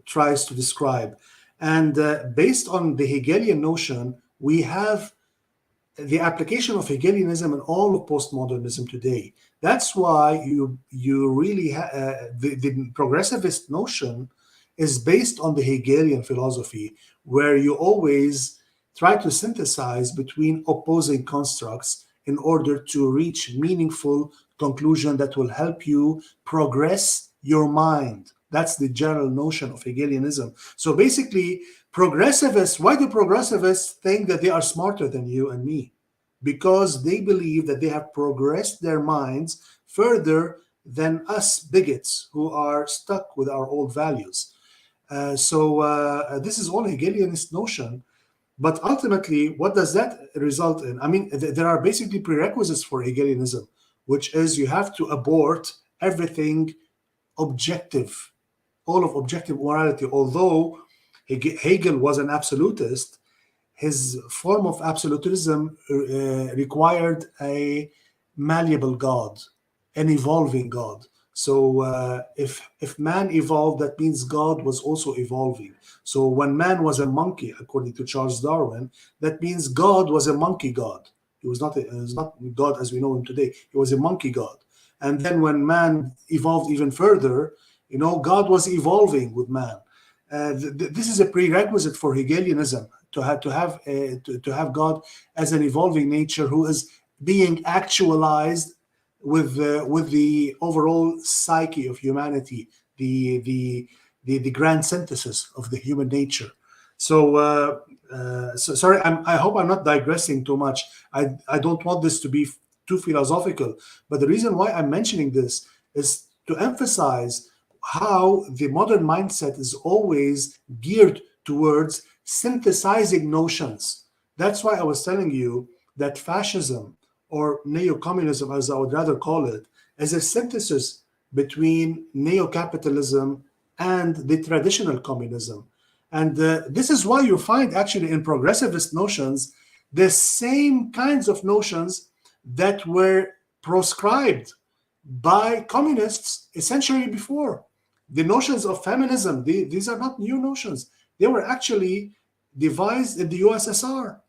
tries to describe. And based on the Hegelian notion, we have the application of Hegelianism in all of postmodernism today. That's why you really the progressivist notion is based on the Hegelian philosophy, where you always try to synthesize between opposing constructs in order to reach meaningful conclusion that will help you progress your mind. That's the general notion of Hegelianism. So basically, progressivists, why do progressivists think that they are smarter than you and me? Because they believe that they have progressed their minds further than us bigots who are stuck with our old values. So this is all Hegelianist notion. But ultimately, what does that result in? I mean, there are basically prerequisites for Hegelianism, which is you have to abort everything objective, all of objective morality. Although Hegel was an absolutist, his form of absolutism required a malleable God, an evolving God. So if man evolved, that means God was also evolving. So when man was a monkey, according to Charles Darwin, that means God was a monkey God. He was not God as we know him today. He was a monkey God. And then when man evolved even further, God was evolving with man. This is a prerequisite for Hegelianism, to have God as an evolving nature who is being actualized with the overall psyche of humanity, the grand synthesis of the human nature. So sorry, I hope I'm not digressing too much. I don't want this to be too philosophical, but the reason why I'm mentioning this is to emphasize how the modern mindset is always geared towards synthesizing notions. That's why I was telling you that fascism, or neo-communism as I would rather call it, is a synthesis between neo-capitalism and the traditional communism. And this is why you find actually in progressivist notions the same kinds of notions that were proscribed by communists a century before. The notions of feminism, these are not new notions. They were actually devised in the USSR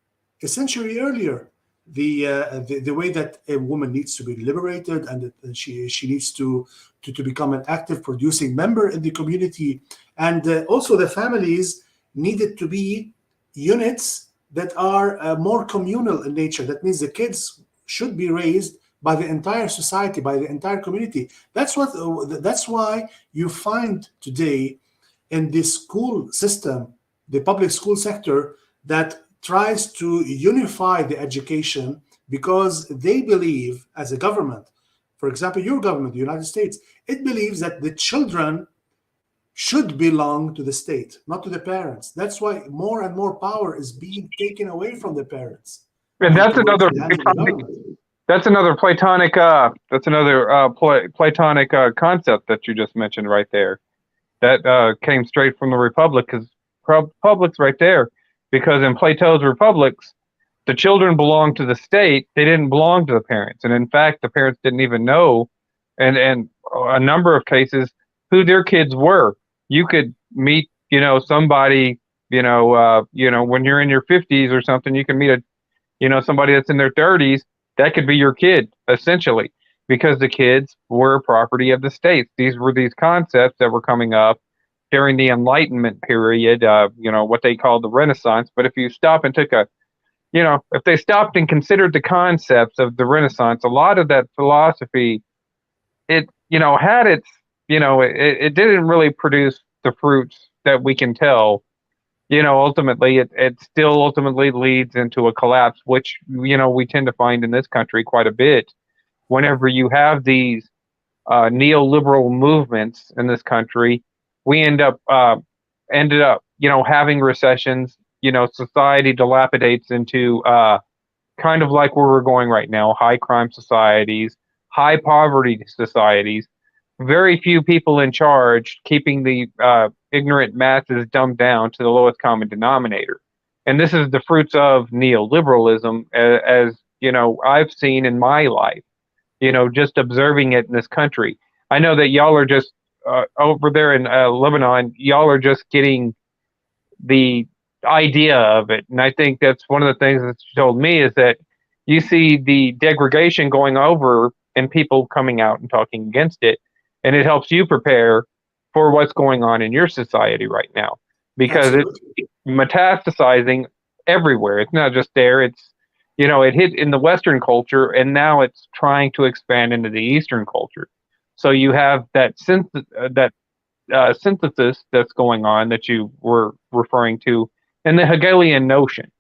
a century earlier. The way that a woman needs to be liberated and she needs to become an active producing member in the community, and also the families needed to be units that are more communal in nature. That means the kids should be raised by the entire society, by the entire community. That's why you find today in the school system, the public school sector, that tries to unify the education, because they believe, as a government, for example, your government, the United States, it believes that the children should belong to the state, not to the parents. That's why more and more power is being taken away from the parents. And that's another Platonic concept that you just mentioned right there. That came straight from the Republic, because Republic's right there. Because in Plato's Republics, the children belonged to the state; they didn't belong to the parents, and in fact, the parents didn't even know, and a number of cases, who their kids were. You could meet, somebody, when you're in your 50s or something, you can meet somebody that's in their 30s. That could be your kid, essentially, because the kids were property of the state. These were these concepts that were coming up during the Enlightenment period, what they called the Renaissance. But if you stop and if they stopped and considered the concepts of the Renaissance, a lot of that philosophy, it had its, it didn't really produce the fruits that we can tell. Ultimately, it still ultimately leads into a collapse, which, we tend to find in this country quite a bit. Whenever you have these neoliberal movements in this country, we ended up having recessions, society dilapidates into kind of like where we're going right now, high crime societies, high poverty societies, very few people in charge, keeping the ignorant masses dumbed down to the lowest common denominator. And this is the fruits of neoliberalism, as I've seen in my life, just observing it in this country. I know that y'all are just over there in Lebanon, y'all are just getting the idea of it. And I think that's one of the things that you told me is that you see the degradation going over and people coming out and talking against it. And it helps you prepare for what's going on in your society right now because Absolutely. it's metastasizing everywhere. It's not just there. It's, it hit in the Western culture and now it's trying to expand into the Eastern culture. So you have that synthesis that's going on that you were referring to in the Hegelian notion.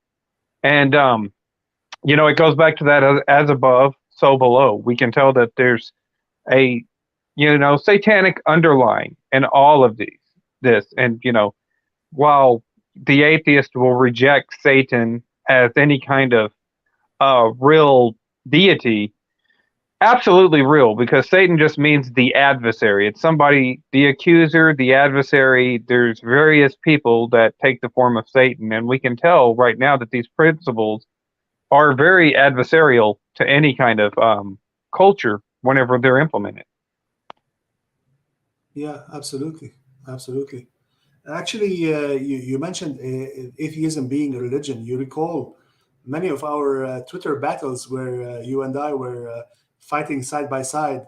And, it goes back to that as above, so below. We can tell that there's a, satanic underlying in all of this. And, while the atheist will reject Satan as any kind of real deity, absolutely real, because Satan just means the adversary. It's somebody, the accuser, the adversary. There's various people that take the form of Satan, and we can tell right now that these principles are very adversarial to any kind of culture whenever they're implemented. Yeah, absolutely. Absolutely. Actually, you mentioned atheism being a religion. You recall many of our Twitter battles where you and I were fighting side by side.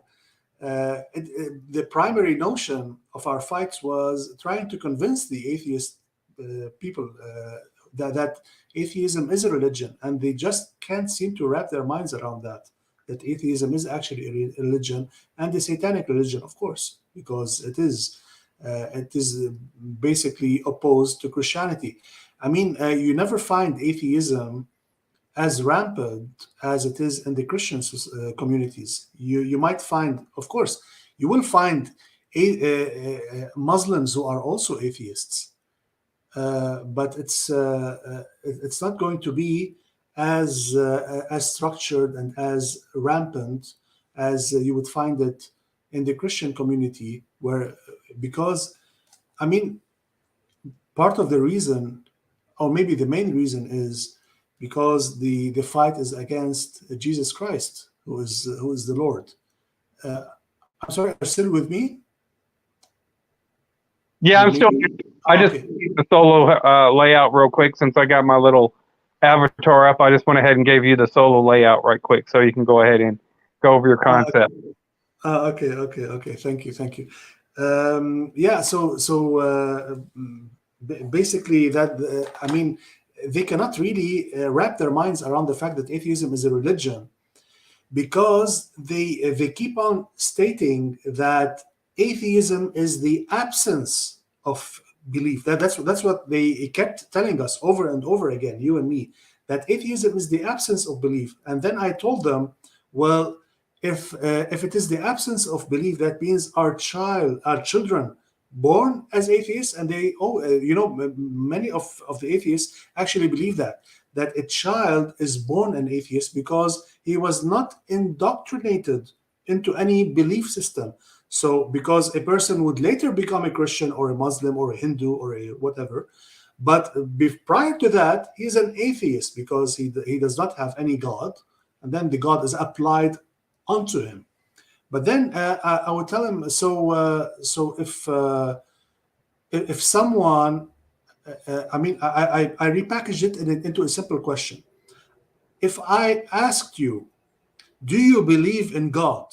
The primary notion of our fights was trying to convince the atheist people that atheism is a religion, and they just can't seem to wrap their minds around that atheism is actually a religion, and a satanic religion, of course, because it is basically opposed to Christianity. I mean, you never find atheism as rampant as it is in the Christian communities. You might find, of course, you will find Muslims who are also atheists, but it's not going to be as structured and as rampant as you would find it in the Christian community, where because I mean part of the reason, or maybe the main reason, is because the fight is against Jesus Christ, who is the Lord. I'm sorry, are you still with me? Yeah, I'm still. I just Okay. the solo layout real quick since I got my little avatar up. I just went ahead and gave you the solo layout right quick, so you can go ahead and go over your concept. Okay. Thank you. Yeah. So basically, that I mean, they cannot really wrap their minds around the fact that atheism is a religion, because they keep on stating that atheism is the absence of belief. That's what they kept telling us over and over again, you and me, that atheism is the absence of belief. And then I told them, well, if it is the absence of belief, that means our children born as atheists, and many of the atheists actually believe that a child is born an atheist because he was not indoctrinated into any belief system. So because a person would later become a Christian or a Muslim or a Hindu or a whatever, but prior to that, he's an atheist because he does not have any God, and then the God is applied onto him. But then I would tell him, so if someone, I repackaged it into a simple question. If I asked you, do you believe in God?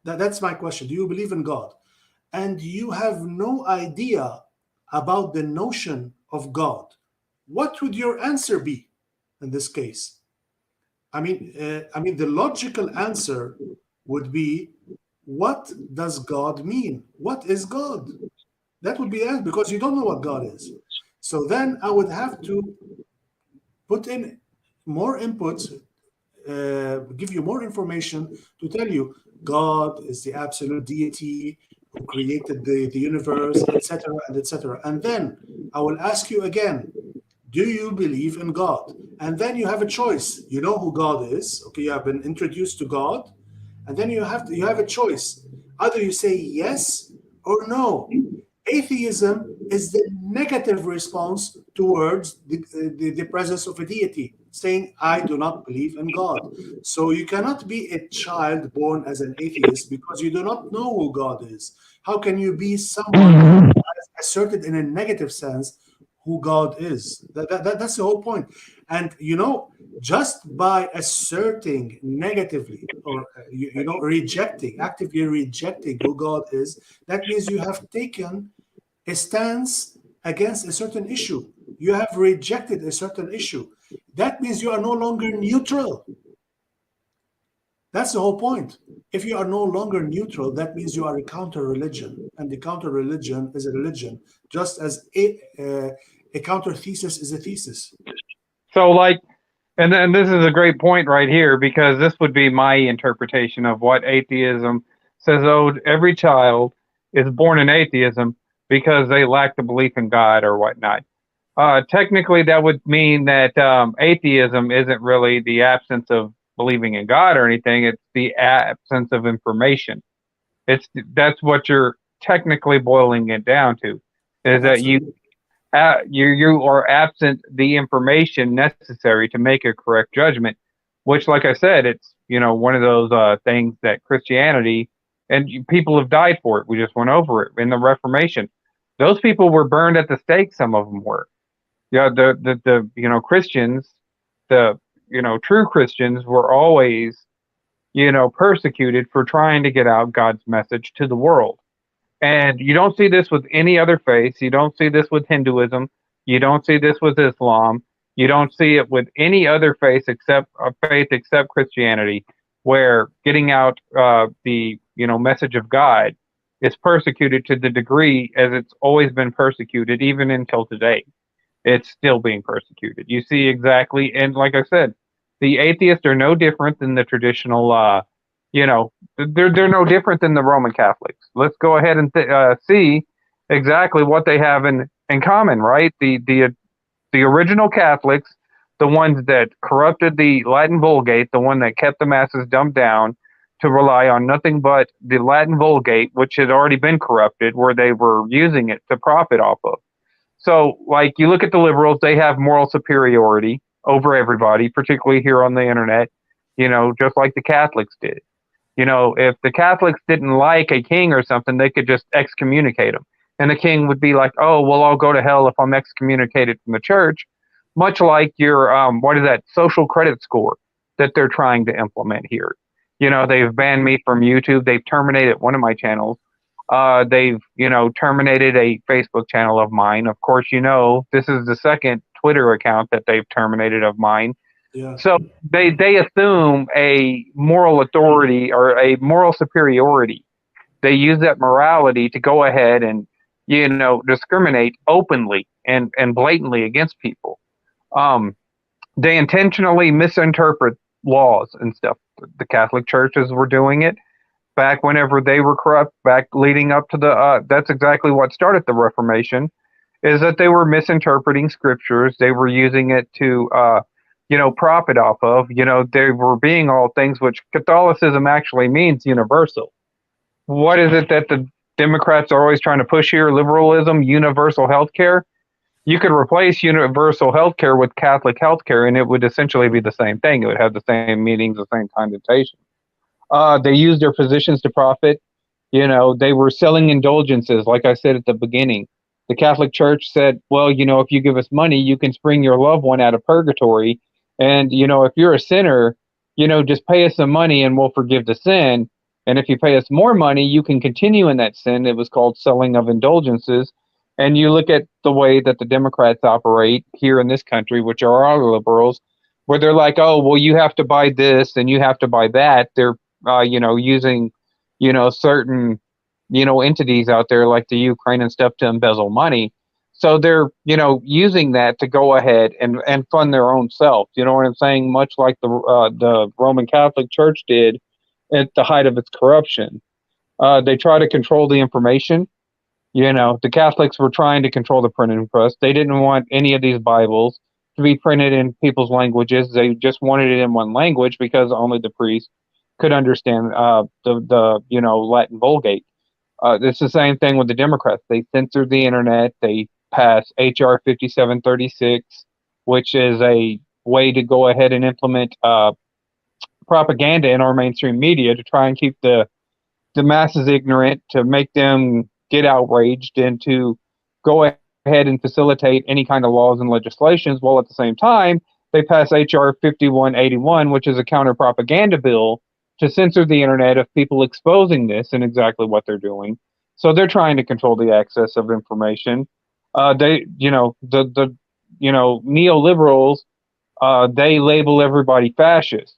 That's my question. Do you believe in God? And you have no idea about the notion of God, what would your answer be in this case? The logical answer would be, what does God mean? What is God? That would be the answer, because you don't know what God is. So then I would have to put in more inputs, give you more information to tell you God is the absolute deity who created the universe, etc., and etc. And then I will ask you again, do you believe in God? And then you have a choice. You know who God is. Okay, you have been introduced to God, and then you have a choice. Either you say yes or no. Atheism is the negative response towards the presence of a deity, saying, I do not believe in God. So you cannot be a child born as an atheist because you do not know who God is. How can you be someone who has asserted in a negative sense who God is? That's the whole point. And, just by asserting negatively or, actively rejecting who God is, that means you have taken a stance against a certain issue. You have rejected a certain issue. That means you are no longer neutral. That's the whole point. If you are no longer neutral, that means you are a counter-religion. And the counter-religion is a religion, just as a counter-thesis is a thesis. So, and then this is a great point right here, because this would be my interpretation of what atheism says. Oh, every child is born in atheism because they lack the belief in God or whatnot. Technically, that would mean that atheism isn't really the absence of believing in God or anything. It's the absence of information. That's what you're technically boiling it down to, is that you are absent the information necessary to make a correct judgment. Which, like I said, it's one of those things that Christianity, and people have died for it. We just went over it in the Reformation. Those people were burned at the stake. Some of them were. Yeah, the Christians, the true Christians were always persecuted for trying to get out God's message to the world. And you don't see this with any other faith. You don't see this with Hinduism. You don't see this with Islam. You don't see it with any other faith except Christianity, where getting out the message of God is persecuted to the degree as it's always been persecuted, even until today. It's still being persecuted. You see exactly, and like I said, the atheists are no different than the traditional. They're no different than the Roman Catholics. Let's go ahead and see exactly what they have in common, right? The original Catholics, the ones that corrupted the Latin Vulgate, the one that kept the masses dumbed down to rely on nothing but the Latin Vulgate, which had already been corrupted, where they were using it to profit off of. So, like, you look at the liberals, they have moral superiority over everybody, particularly here on the internet, just like the Catholics did. If the Catholics didn't like a king or something, they could just excommunicate him. And the king would be like, oh, well, I'll go to hell if I'm excommunicated from the church, much like your, social credit score that they're trying to implement here. They've banned me from YouTube. They've terminated one of my channels. They've, terminated a Facebook channel of mine. Of course, this is the second Twitter account that they've terminated of mine. Yeah. So they assume a moral authority or a moral superiority. They use that morality to go ahead and, discriminate openly and blatantly against people. They intentionally misinterpret laws and stuff. The Catholic churches were doing it back whenever they were corrupt, back leading up to that's exactly what started the Reformation, is that they were misinterpreting scriptures. They were using it to, profit off of. They were being all things which Catholicism actually means universal. What is it that the Democrats are always trying to push here? Liberalism, universal health care. You could replace universal health care with Catholic health care, and it would essentially be the same thing. It would have the same meanings, the same connotation. They used their positions to profit. They were selling indulgences, like I said at the beginning. The Catholic Church said, well, if you give us money, you can spring your loved one out of purgatory. And, if you're a sinner, just pay us some money and we'll forgive the sin. And if you pay us more money, you can continue in that sin. It was called selling of indulgences. And you look at the way that the Democrats operate here in this country, which are our liberals, where they're like, oh, well, you have to buy this and you have to buy that. They're, using, certain, entities out there like the Ukraine and stuff to embezzle money. So they're, using that to go ahead and fund their own self. You know what I'm saying? Much like the Roman Catholic Church did at the height of its corruption. They try to control the information. The Catholics were trying to control the printing press. They didn't want any of these Bibles to be printed in people's languages. They just wanted it in one language because only the priest could understand the Latin Vulgate. It's the same thing with the Democrats. They censored the internet. They passed H.R. 5736, which is a way to go ahead and implement propaganda in our mainstream media to try and keep the masses ignorant, to make them get outraged, and to go ahead and facilitate any kind of laws and legislations, while at the same time they pass H.R. 5181, which is a counter propaganda bill to censor the internet of people exposing this and exactly what they're doing. So they're trying to control the access of information. The neoliberals, they label everybody fascist.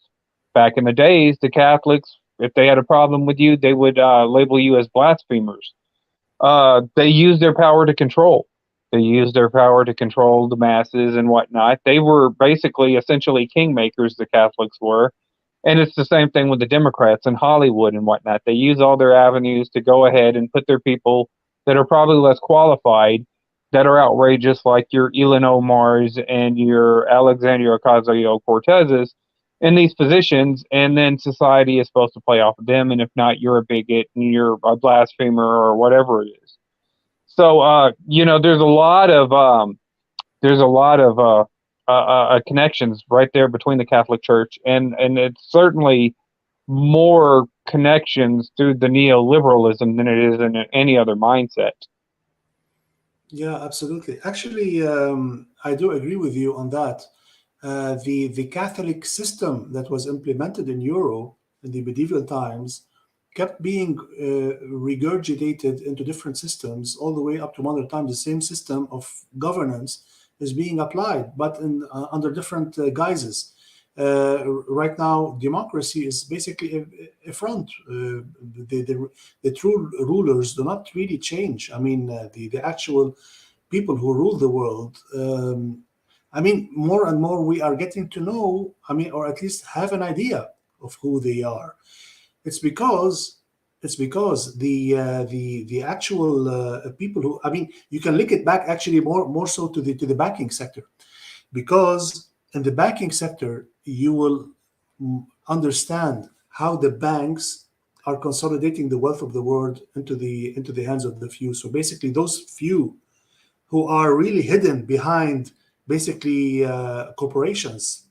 Back in the days, the Catholics, if they had a problem with you, they would label you as blasphemers. They use their power to control. They use their power to control the masses and whatnot. They were basically, essentially, kingmakers, the Catholics were. And it's the same thing with the Democrats in Hollywood and whatnot. They use all their avenues to go ahead and put their people that are probably less qualified, that are outrageous, like your Elon Omars and your Alexandria Ocasio-Cortezes, in these positions, and then society is supposed to play off of them, and if not, you're a bigot and you're a blasphemer or whatever it is. So, there's a lot of connections right there between the Catholic Church, and it's certainly more connections through the neoliberalism than it is in any other mindset. Yeah, absolutely. Actually, I do agree with you on that. The Catholic system that was implemented in Europe in the medieval times kept being regurgitated into different systems all the way up to modern times. The same system of governance is being applied, but under different guises. Right now, democracy is basically a front. The true rulers do not really change. I mean, the actual people who rule the world. More and more we are getting to know, or at least have an idea of who they are. It's because the actual people who, you can link it back actually more so to the banking sector, because in the banking sector you will understand how the banks are consolidating the wealth of the world into the hands of the few. So basically, those few who are really hidden behind basically corporations,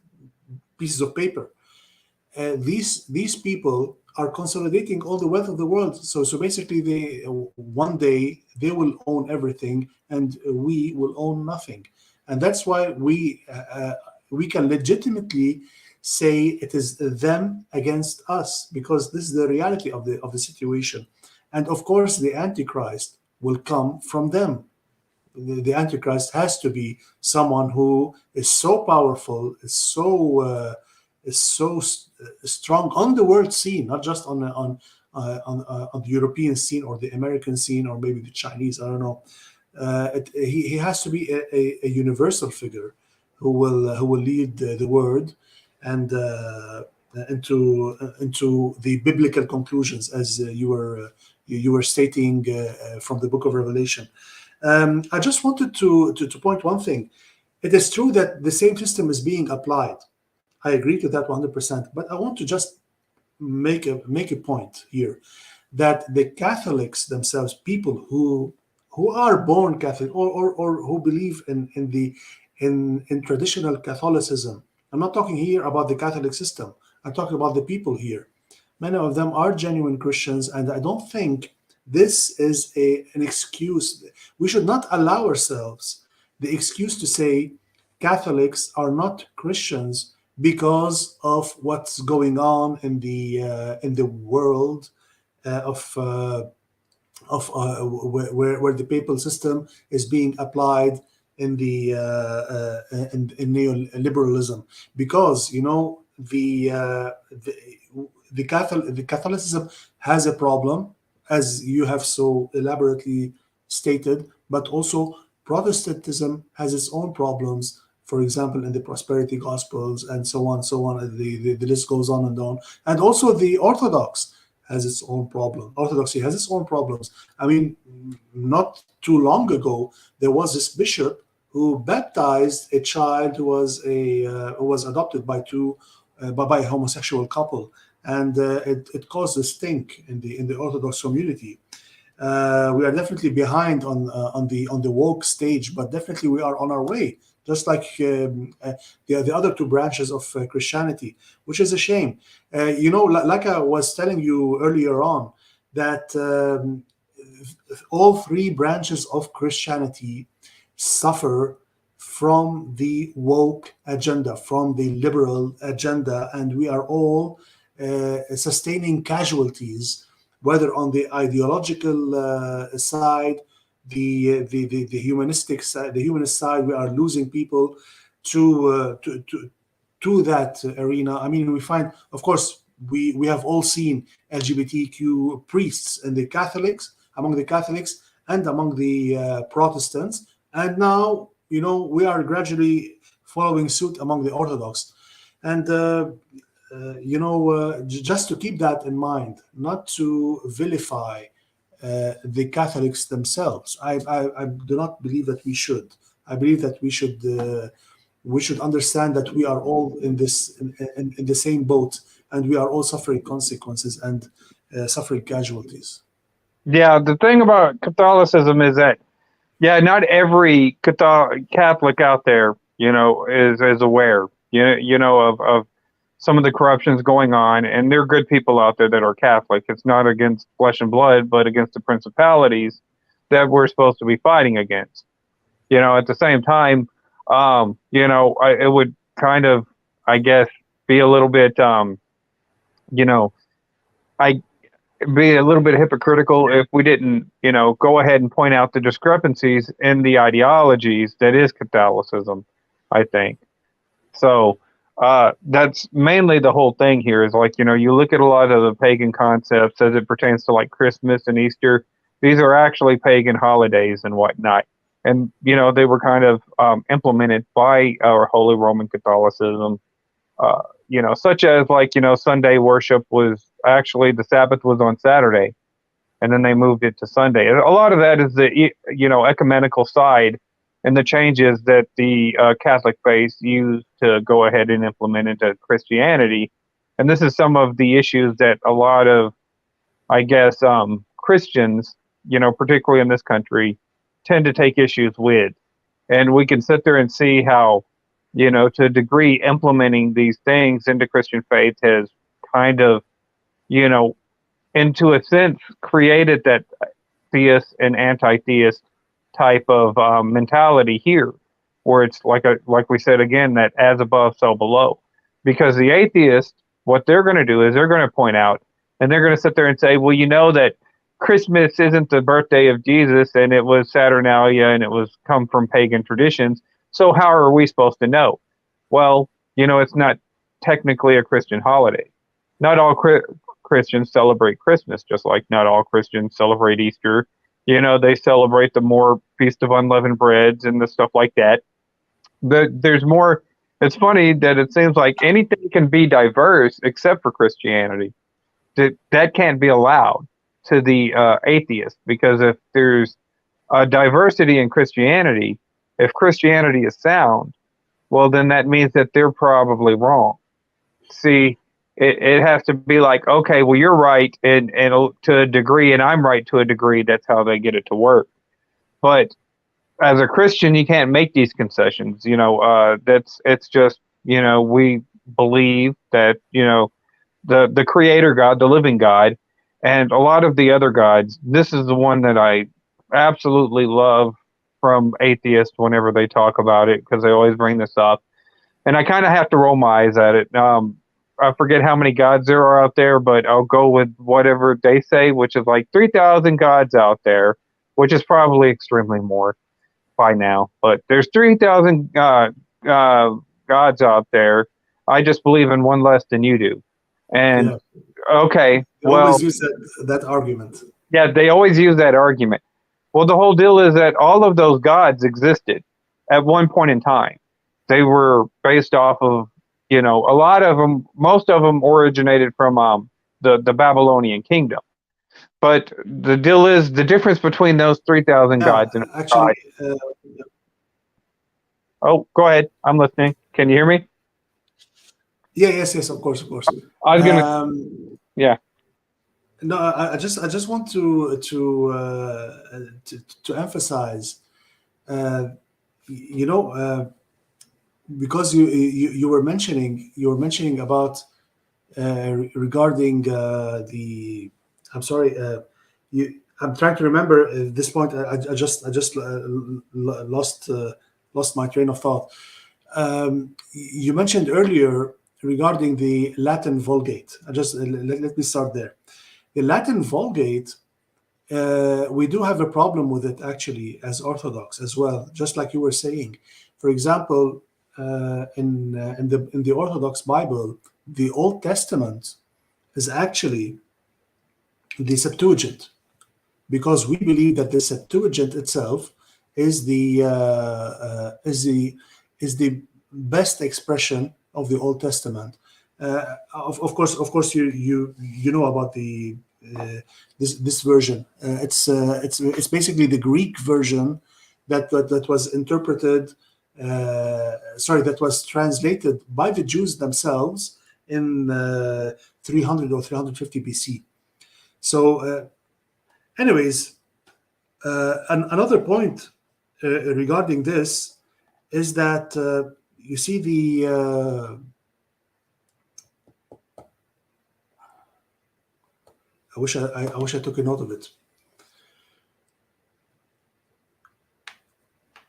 pieces of paper. These people are consolidating all the wealth of the world. So basically, one day they will own everything, and we will own nothing. And that's why we can legitimately say it is them against us, because this is the reality of the situation. And of course, the Antichrist will come from them. The Antichrist has to be someone who is so powerful, is so strong on the world scene, not just on the European scene or the American scene or maybe the Chinese. I don't know. He has to be a universal figure who will lead the world and into the biblical conclusions, as you were stating from the Book of Revelation. I just wanted to point one thing. It is true that the same system is being applied. I agree to that 100%. But I want to just make a point here that the Catholics themselves, people who are born Catholic or who believe in traditional Catholicism. I'm not talking here about the Catholic system. I'm talking about the people here. Many of them are genuine Christians, and I don't think this is an excuse. We should not allow ourselves the excuse to say Catholics are not Christians because of what's going on in the world where the papal system is being applied in neoliberalism, because the Catholicism has a problem, as you have so elaborately stated, but also Protestantism has its own problems. For example, in the prosperity gospels and so on. The list goes on and on. And also the Orthodox has its own problem. Orthodoxy has its own problems. I mean, not too long ago, there was this bishop who baptized a child who was adopted by by a homosexual couple, and it caused a stink in the Orthodox community. We are definitely behind on the woke stage, but definitely we are on our way. Just like the other two branches of Christianity, which is a shame. Like I was telling you earlier on, that all three branches of Christianity suffer from the woke agenda, from the liberal agenda, and we are all sustaining casualties, whether on the ideological side, the humanistic side, the humanist side. We are losing people to that arena. I mean, we find, of course, we have all seen LGBTQ priests in the Catholics, among the Catholics, and among the Protestants, and now we are gradually following suit among the Orthodox, and just to keep that in mind, not to vilify the Catholics themselves. I do not believe that we should. I believe that we should understand that we are all in the same boat, and we are all suffering consequences and suffering casualties. Yeah, the thing about Catholicism is that, yeah, not every Catholic out there, is aware, of some of the corruptions going on, and there are good people out there that are Catholic. It's not against flesh and blood, but against the principalities that we're supposed to be fighting against. At the same time, it would kind of, I guess, be a little bit, I be a little bit hypocritical if we didn't, go ahead and point out the discrepancies in the ideologies that is Catholicism, I think. So that's mainly the whole thing here is like, you look at a lot of the pagan concepts as it pertains to like Christmas and Easter. These are actually pagan holidays and whatnot. And, they were kind of implemented by our Holy Roman Catholicism, such as like, Sunday worship was actually, the Sabbath was on Saturday, and then they moved it to Sunday. A lot of that is the, ecumenical side and the changes that the Catholic faith used to go ahead and implement into Christianity. And this is some of the issues that a lot of, I guess, Christians, particularly in this country, tend to take issues with. And we can sit there and see how, to a degree, implementing these things into Christian faith has kind of, into a sense, created that theist and anti-theist type of mentality here, where it's like we said again, that as above, so below. Because the atheists, what they're going to do is they're going to point out, and they're going to sit there and say, well, that Christmas isn't the birthday of Jesus, and it was Saturnalia, and it was come from pagan traditions. So how are we supposed to know? Well, it's not technically a Christian holiday. Not all Christians celebrate Christmas, just like not all Christians celebrate Easter. They celebrate the more Feast of Unleavened Breads and the stuff like that. There's more. It's funny that it seems like anything can be diverse except for Christianity. That can't be allowed to the atheist, because if there's a diversity in Christianity, if Christianity is sound, well, then that means that they're probably wrong. See, it has to be like, okay, well, you're right and to a degree, and I'm right to a degree. That's how they get it to work. But as a Christian, you can't make these concessions. It's just, we believe that, the creator God, the living God, and a lot of the other gods, this is the one that I absolutely love from atheists whenever they talk about it, because they always bring this up. And I kind of have to roll my eyes at it. I forget how many gods there are out there, but I'll go with whatever they say, which is like 3,000 gods out there, which is probably extremely more by now. But there's 3,000 gods out there. I just believe in one less than you do. And Yeah. okay, They well, always use that argument. yeah, they always use that argument. Well, the whole deal is that all of those gods existed at one point in time. They were based off of, a lot of them, most of them originated from the Babylonian kingdom. But the deal is the difference between those 3,000 Yeah, gods and actually, God. Oh, go ahead. I'm listening. Can you hear me? yeah, yes, of course, of course. I was gonna. Um, Yeah. no, I just want to emphasize, uh, you know, because you were mentioning about regarding the. I'm sorry. I'm trying to remember at this point. I just lost my train of thought. You mentioned earlier regarding the Latin Vulgate. Let me start there. The Latin Vulgate, we do have a problem with it actually as Orthodox as well, just like you were saying. For example, in the Orthodox Bible, the Old Testament is actually the Septuagint, because we believe that the Septuagint itself is the best expression of the Old Testament. Of course, you know about the this version. It's basically the Greek version that was interpreted. That was translated by the Jews themselves in 300 or 350 BC. So, anyways, another point regarding this is that you see I wish I took a note of it.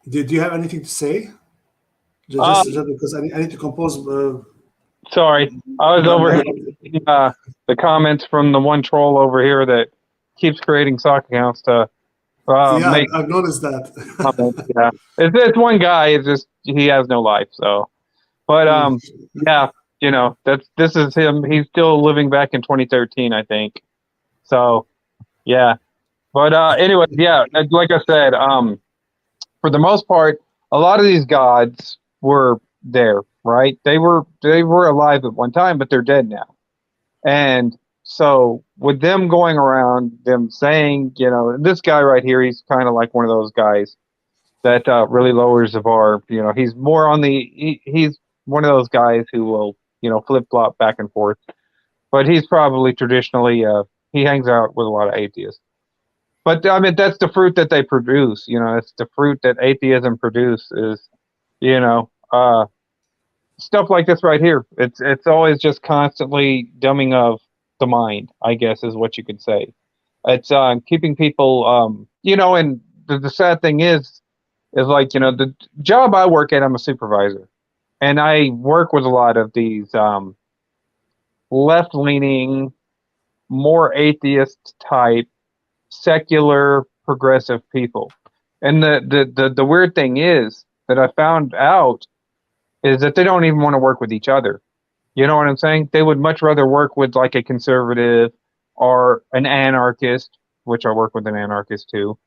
Do you have anything to say? Just because I need to compose. Sorry, I was My, over my, here. The comments from the one troll over here that keeps creating sock accounts to yeah, make I've noticed that. comments. Yeah, it's one guy. It's just he has no life. So, but Mm. yeah, this is him. He's still living back in 2013, I think. So, yeah. But anyway, yeah, like I said, for the most part, a lot of these gods were there, right? They were alive at one time, but they're dead now. And so with them going around, them saying, this guy right here, he's kind of like one of those guys that really lowers the bar. He's more on he's one of those guys who will, flip flop back and forth. But he's probably traditionally, he hangs out with a lot of atheists. But I mean, that's the fruit that they produce. It's the fruit that atheism produces. You know, uh, Stuff like this right here. It's always just constantly dumbing of the mind, I guess, is what you could say. It's keeping people, and the sad thing is like, the job I work at, I'm a supervisor, and I work with a lot of these left leaning, more atheist type secular progressive people. And the weird thing is that I found out is that they don't even want to work with each other. You know what I'm saying? They would much rather work with like a conservative or an anarchist, which I work with an anarchist too.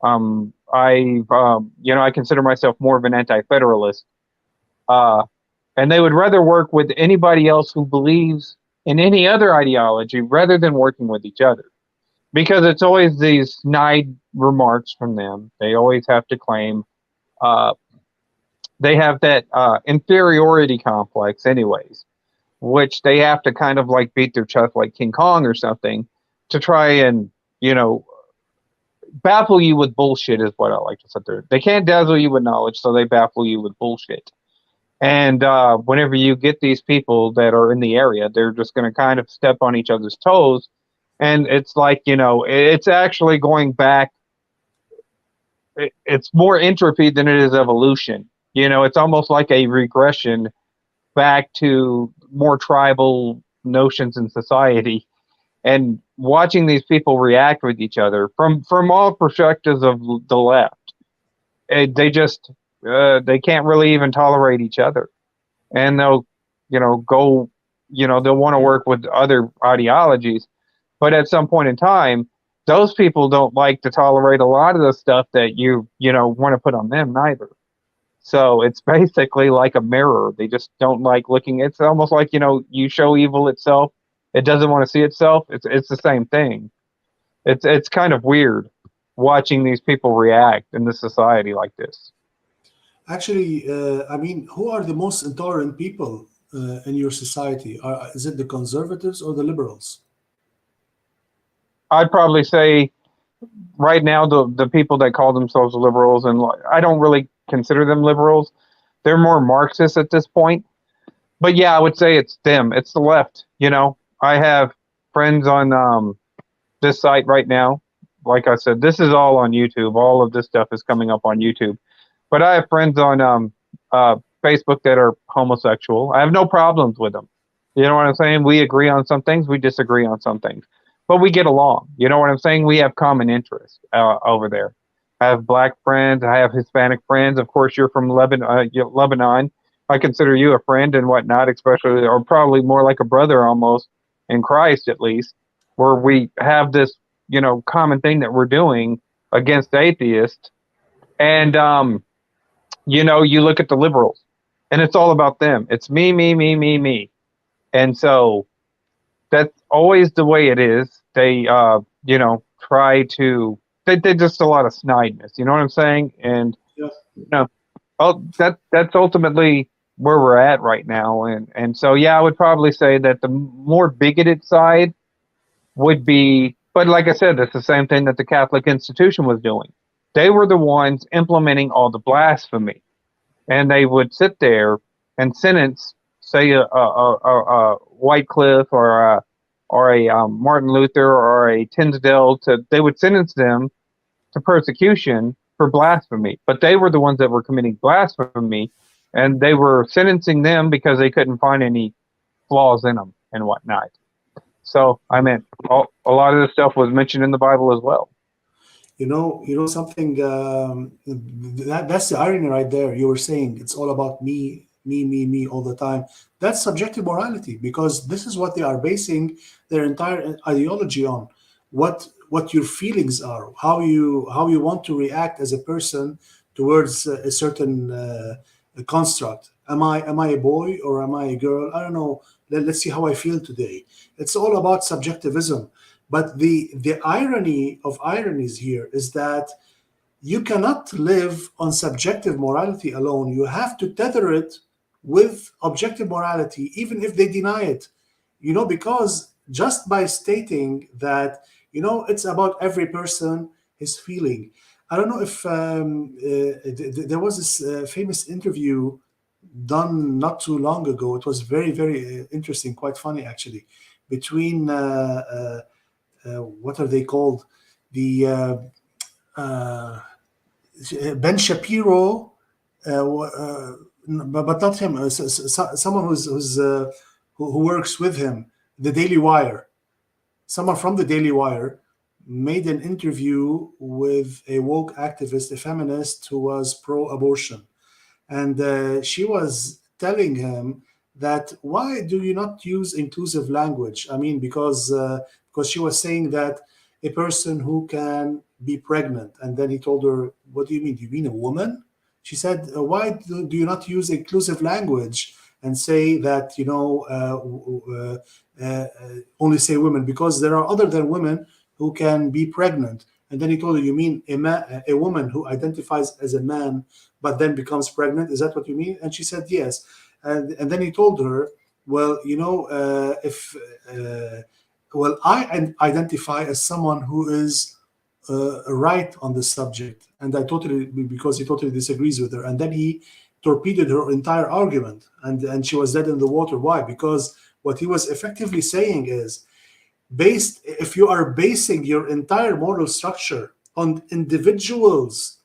I consider myself more of an anti-federalist. And they would rather work with anybody else who believes in any other ideology rather than working with each other. Because it's always these snide remarks from them. They always have to claim uh, they have that inferiority complex, anyways, which they have to kind of like beat their chest like King Kong or something to try and, baffle you with bullshit, is what I like to say there. They can't dazzle you with knowledge, so they baffle you with bullshit. And whenever you get these people that are in the area, they're just going to kind of step on each other's toes. And it's like, it's actually going back. It's more entropy than it is evolution. It's almost like a regression back to more tribal notions in society. And watching these people react with each other from all perspectives of the left, they just they can't really even tolerate each other, and they'll go they'll want to work with other ideologies, but at some point in time, those people don't like to tolerate a lot of the stuff that you want to put on them neither. So it's basically like a mirror. They just don't like looking. It's almost like you show evil itself, it doesn't want to see itself. It's the same thing. It's kind of weird watching these people react in this society like this. Actually, I mean, who are the most intolerant people in your society? Is it the conservatives or the liberals? I'd probably say right now the people that call themselves liberals, and I don't really consider them liberals. They're more Marxist at this point. But yeah, I would say it's them. It's the left. I have friends on this site right now. Like I said, this is all on YouTube. All of this stuff is coming up on YouTube. But I have friends on Facebook that are homosexual. I have no problems with them. You know what I'm saying? We agree on some things. We disagree on some things. But we get along. You know what I'm saying? We have common interests over there. I have black friends. I have Hispanic friends. Of course, you're from Lebanon. I consider you a friend and whatnot, especially, or probably more like a brother almost, in Christ at least, where we have this, common thing that we're doing against atheists. And, you look at the liberals, and it's all about them. It's me, me, me, me, me. And so that's always the way it is. They, try to, they just a lot of snideness, you know what I'm saying? And, Yeah. that's ultimately where we're at right now. And so, yeah, I would probably say that the more bigoted side would be, but like I said, it's the same thing that the Catholic institution was doing. They were the ones implementing all the blasphemy, and they would sit there and sentence, say, a Wycliffe or a Martin Luther or a Tinsdale. They would sentence them to persecution for blasphemy, but they were the ones that were committing blasphemy, and they were sentencing them because they couldn't find any flaws in them and whatnot. So, I mean, a lot of this stuff was mentioned in the Bible as well. Something. That's the irony right there. You were saying it's all about me, me, me, me all the time. That's subjective morality, because this is what they are basing their entire ideology on. What your feelings are, how you want to react as a person towards a certain construct. Am I a boy or am I a girl? I don't know. Let's see how I feel today. It's all about subjectivism. But the irony of ironies here is that you cannot live on subjective morality alone. You have to tether it with objective morality, even if they deny it. Because just by stating that, it's about every person, his feeling. I don't know if there was this famous interview done not too long ago. It was very, very interesting, quite funny actually, between what are they called? The Ben Shapiro, but not him. Someone who works with him, the Daily Wire. Someone from the Daily Wire made an interview with a woke activist, a feminist who was pro-abortion, and she was telling him that why do you not use inclusive language? I mean, because she was saying that a person who can be pregnant, and then he told her, "What do you mean? Do you mean a woman?" She said, "Why do you not use inclusive language and say that only say women, because there are other than women who can be pregnant?" And then he told her, "You mean a woman who identifies as a man but then becomes pregnant? Is that what you mean?" And she said, "Yes." And then he told her, "Well, I identify as someone who is right on the subject, and because he totally disagrees with her." And then he torpedoed her entire argument, and she was dead in the water. Why? Because what he was effectively saying is, if you are basing your entire moral structure on individuals,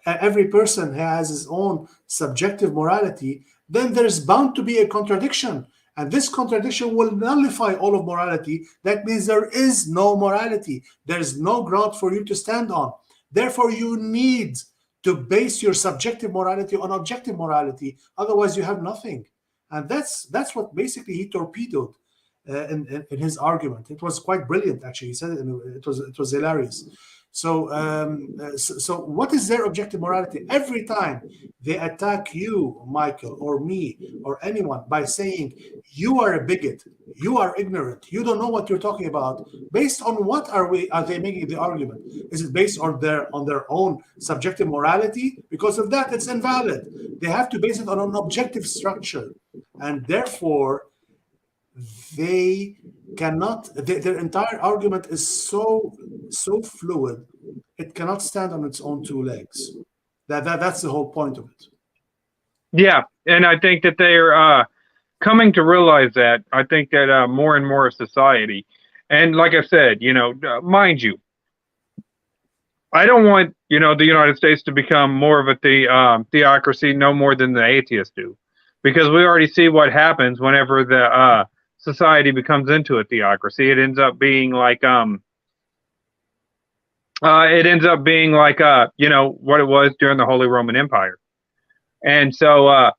every person has his own subjective morality, then there's bound to be a contradiction. And this contradiction will nullify all of morality. That means there is no morality. There's no ground for you to stand on. Therefore, you need to base your subjective morality on objective morality. Otherwise, you have nothing. And that's what basically he torpedoed in his argument. It was quite brilliant, actually. He said it was hilarious. So what is their objective morality? Every time they attack you, Michael, or me, or anyone by saying you are a bigot, you are ignorant, you don't know what you're talking about. Based on what are they making the argument? Is it based on their own subjective morality? Because of that, it's invalid. They have to base it on an objective structure, and therefore they cannot. Their entire argument is so fluid, it cannot stand on its own two legs. That's the whole point of it. Yeah, and I think that they are coming to realize that. I think that more and more of society, and like I said, mind you, I don't want the United States to become more of a theocracy, no more than the atheists do, because we already see what happens whenever the society becomes into a theocracy. It ends up being like what it was during the Holy Roman Empire. And so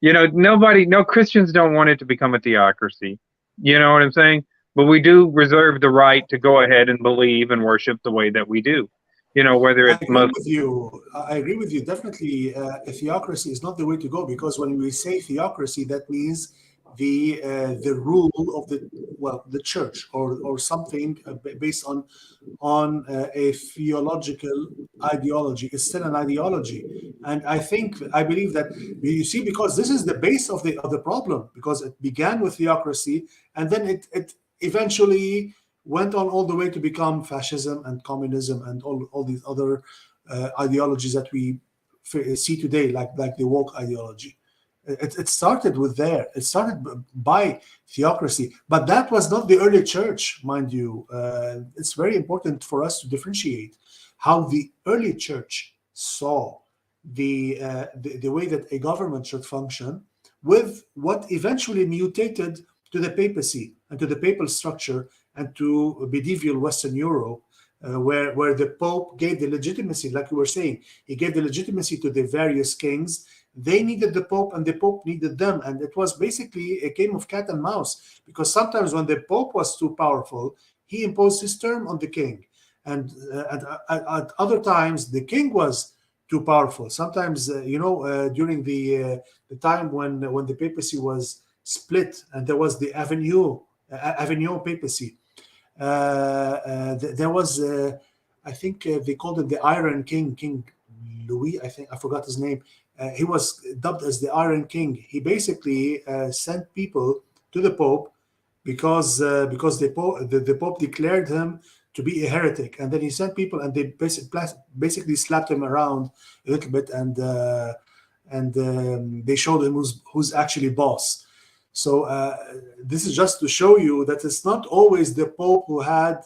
no Christians don't want it to become a theocracy. You know what I'm saying? But we do reserve the right to go ahead and believe and worship the way that we do. Whether it's I agree with you. Definitely, a theocracy is not the way to go, because when we say theocracy, that means the rule of the church or something based on a theological ideology. It's still an ideology, and I believe that, you see, because this is the base of the problem, because it began with theocracy, and then it eventually went on all the way to become fascism and communism and all these other ideologies that we see today, like the woke ideology. It started with there. It started by theocracy, but that was not the early church, mind you. It's very important for us to differentiate how the early church saw the way that a government should function, with what eventually mutated to the papacy and to the papal structure and to medieval Western Europe, where the Pope gave the legitimacy, like you were saying, he gave the legitimacy to the various kings. They needed the Pope, and the Pope needed them, and it was basically a game of cat and mouse. Because sometimes when the Pope was too powerful, he imposed his term on the king, and at other times the king was too powerful. Sometimes, during the time when the papacy was split, and there was the Avignon papacy. There was, I think they called it the Iron King, King Louis. I forgot his name. He was dubbed as the Iron King. He basically sent people to the Pope because the Pope declared him to be a heretic, and then he sent people, and they basically slapped him around a little bit, and they showed him who's actually boss. So this is just to show you that it's not always the Pope who had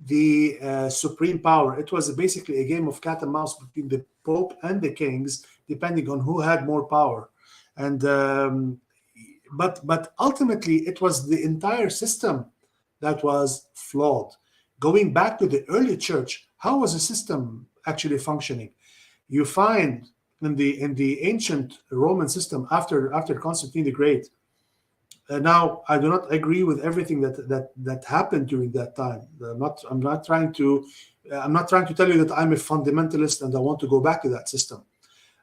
the supreme power. It was basically a game of cat and mouse between the Pope and the kings, depending on who had more power. And but ultimately, it was the entire system that was flawed. Going back to the early church, how was the system actually functioning? You find in the ancient Roman system after Constantine the Great. Now, I do not agree with everything that happened during that time. I'm not trying to tell you that I'm a fundamentalist and I want to go back to that system.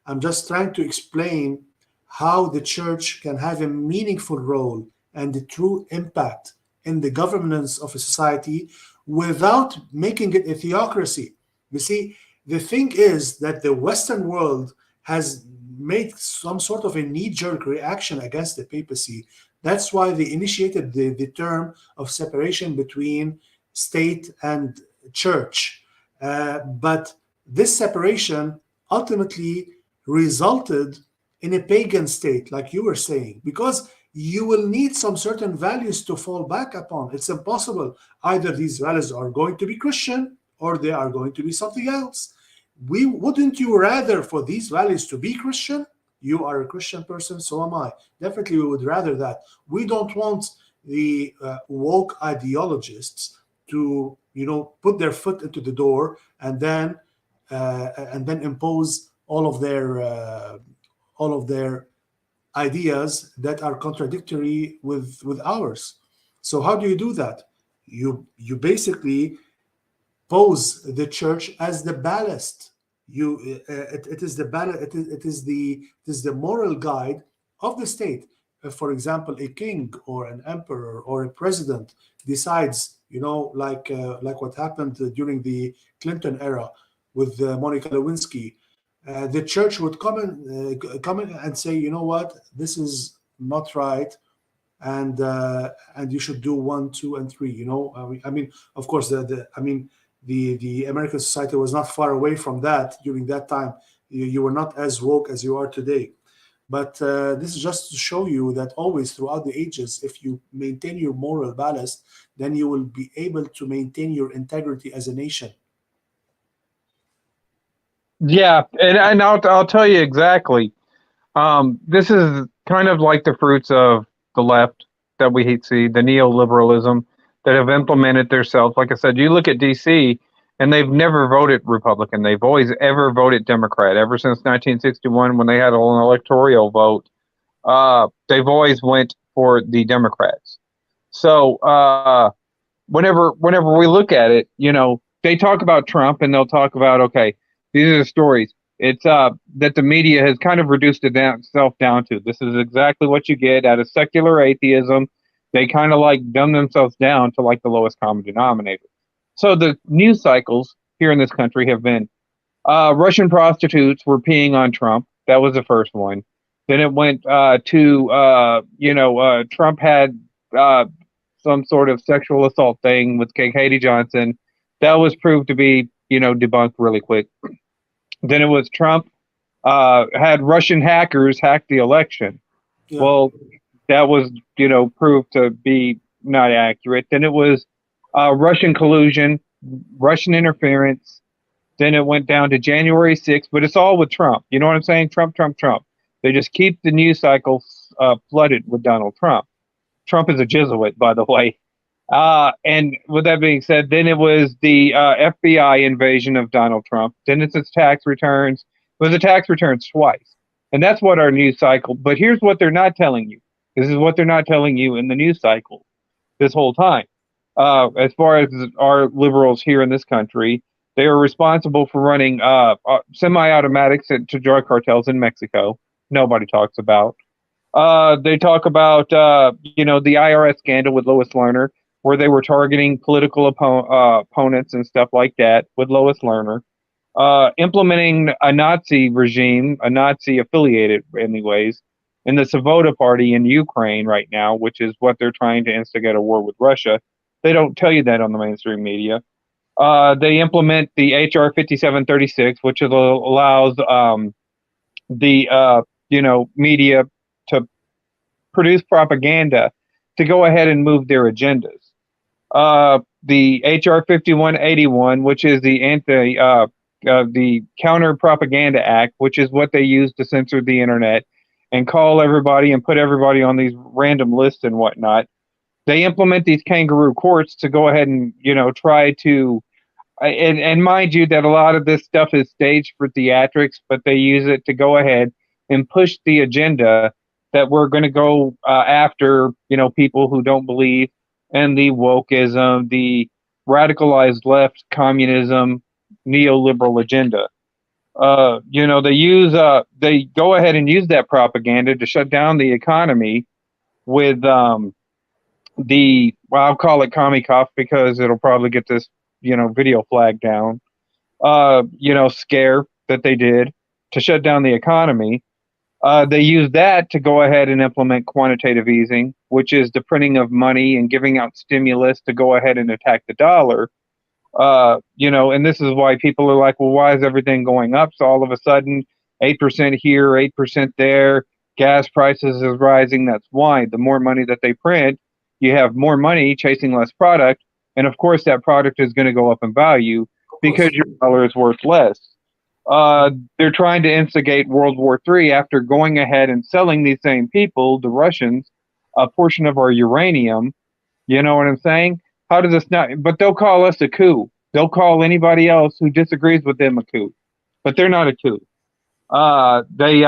I'm just trying to explain how the church can have a meaningful role and the true impact in the governance of a society without making it a theocracy. You see, the thing is that the Western world has made some sort of a knee-jerk reaction against the papacy. That's why they initiated the term of separation between state and church. But this separation ultimately resulted in a pagan state, like you were saying, because you will need some certain values to fall back upon. It's impossible. Either these values are going to be Christian or they are going to be something else. Wouldn't you rather for these values to be Christian? You are a Christian person, so am I. Definitely, we would rather that. We don't want the woke ideologists to, put their foot into the door and then impose all of their ideas that are contradictory with ours. So how do you do that? You basically pose the church as the ballast. It is the ballast. It is the moral guide of the state. For example, a king or an emperor or a president decides, like what happened during the Clinton era with Monica Lewinsky. The church would come in and say, you know what, this is not right, and you should do one, two, and three. Of course, the American society was not far away from that during that time. You were not as woke as you are today. But this is just to show you that always throughout the ages, if you maintain your moral ballast, then you will be able to maintain your integrity as a nation. Yeah, and I'll tell you exactly. This is kind of like the fruits of the left that we see, the neoliberalism that have implemented themselves. Like I said, you look at DC, and they've never voted Republican. They've always ever voted Democrat ever since 1961 when they had an electoral vote. They've always went for the Democrats. So whenever we look at it, they talk about Trump and they'll talk about, okay, these are the stories. It's that the media has kind of reduced itself down to. This is exactly what you get out of secular atheism. They kind of like dumb themselves down to like the lowest common denominator. So the news cycles here in this country have been Russian prostitutes were peeing on Trump. That was the first one. Then it went to Trump had some sort of sexual assault thing with Katie Johnson. That was proved to be debunked really quick. Then it was Trump had Russian hackers hack the election. Yeah. Well, that was, proved to be not accurate. Then it was Russian collusion, Russian interference. Then it went down to January 6th, but it's all with Trump. You know what I'm saying? Trump, Trump, Trump. They just keep the news cycle flooded with Donald Trump. Trump is a Jesuit, by the way. And with that being said, then it was the FBI invasion of Donald Trump. Then it's his tax returns. It was the tax returns twice. And that's what our news cycle. But here's what they're not telling you. This is what they're not telling you in the news cycle this whole time. As far as our liberals here in this country, they are responsible for running semi-automatics to drug cartels in Mexico. Nobody talks about. They talk about, the IRS scandal with Lois Lerner, where they were targeting political opponents and stuff like that with Lois Lerner. Implementing a Nazi regime, a Nazi affiliated anyways, in the Svoboda party in Ukraine right now, which is what they're trying to instigate a war with Russia. They don't tell you that on the mainstream media. They implement the HR 5736, which allows the media to produce propaganda to go ahead and move their agendas. The HR 5181, which is the Counter Propaganda Act, which is what they use to censor the internet and call everybody and put everybody on these random lists and whatnot. They implement these kangaroo courts to go ahead and try to and mind you that a lot of this stuff is staged for theatrics, but they use it to go ahead and push the agenda that we're going to go after people who don't believe in the wokeism, the radicalized left, communism, neoliberal agenda. They go ahead and use that propaganda to shut down the economy with I'll call it commie cough because it'll probably get this video flag down. Scare that they did to shut down the economy. They use that to go ahead and implement quantitative easing, which is the printing of money and giving out stimulus to go ahead and attack the dollar. And this is why people are like, well, why is everything going up? So all of a sudden, 8% here, 8% there, gas prices is rising. That's why the more money that they print, you have more money chasing less product. And of course, that product is going to go up in value because your dollar is worth less. They're trying to instigate World War III after going ahead and selling these same people, the Russians, a portion of our uranium. You know what I'm saying? How does this not? But they'll call us a coup. They'll call anybody else who disagrees with them a coup, but they're not a coup. They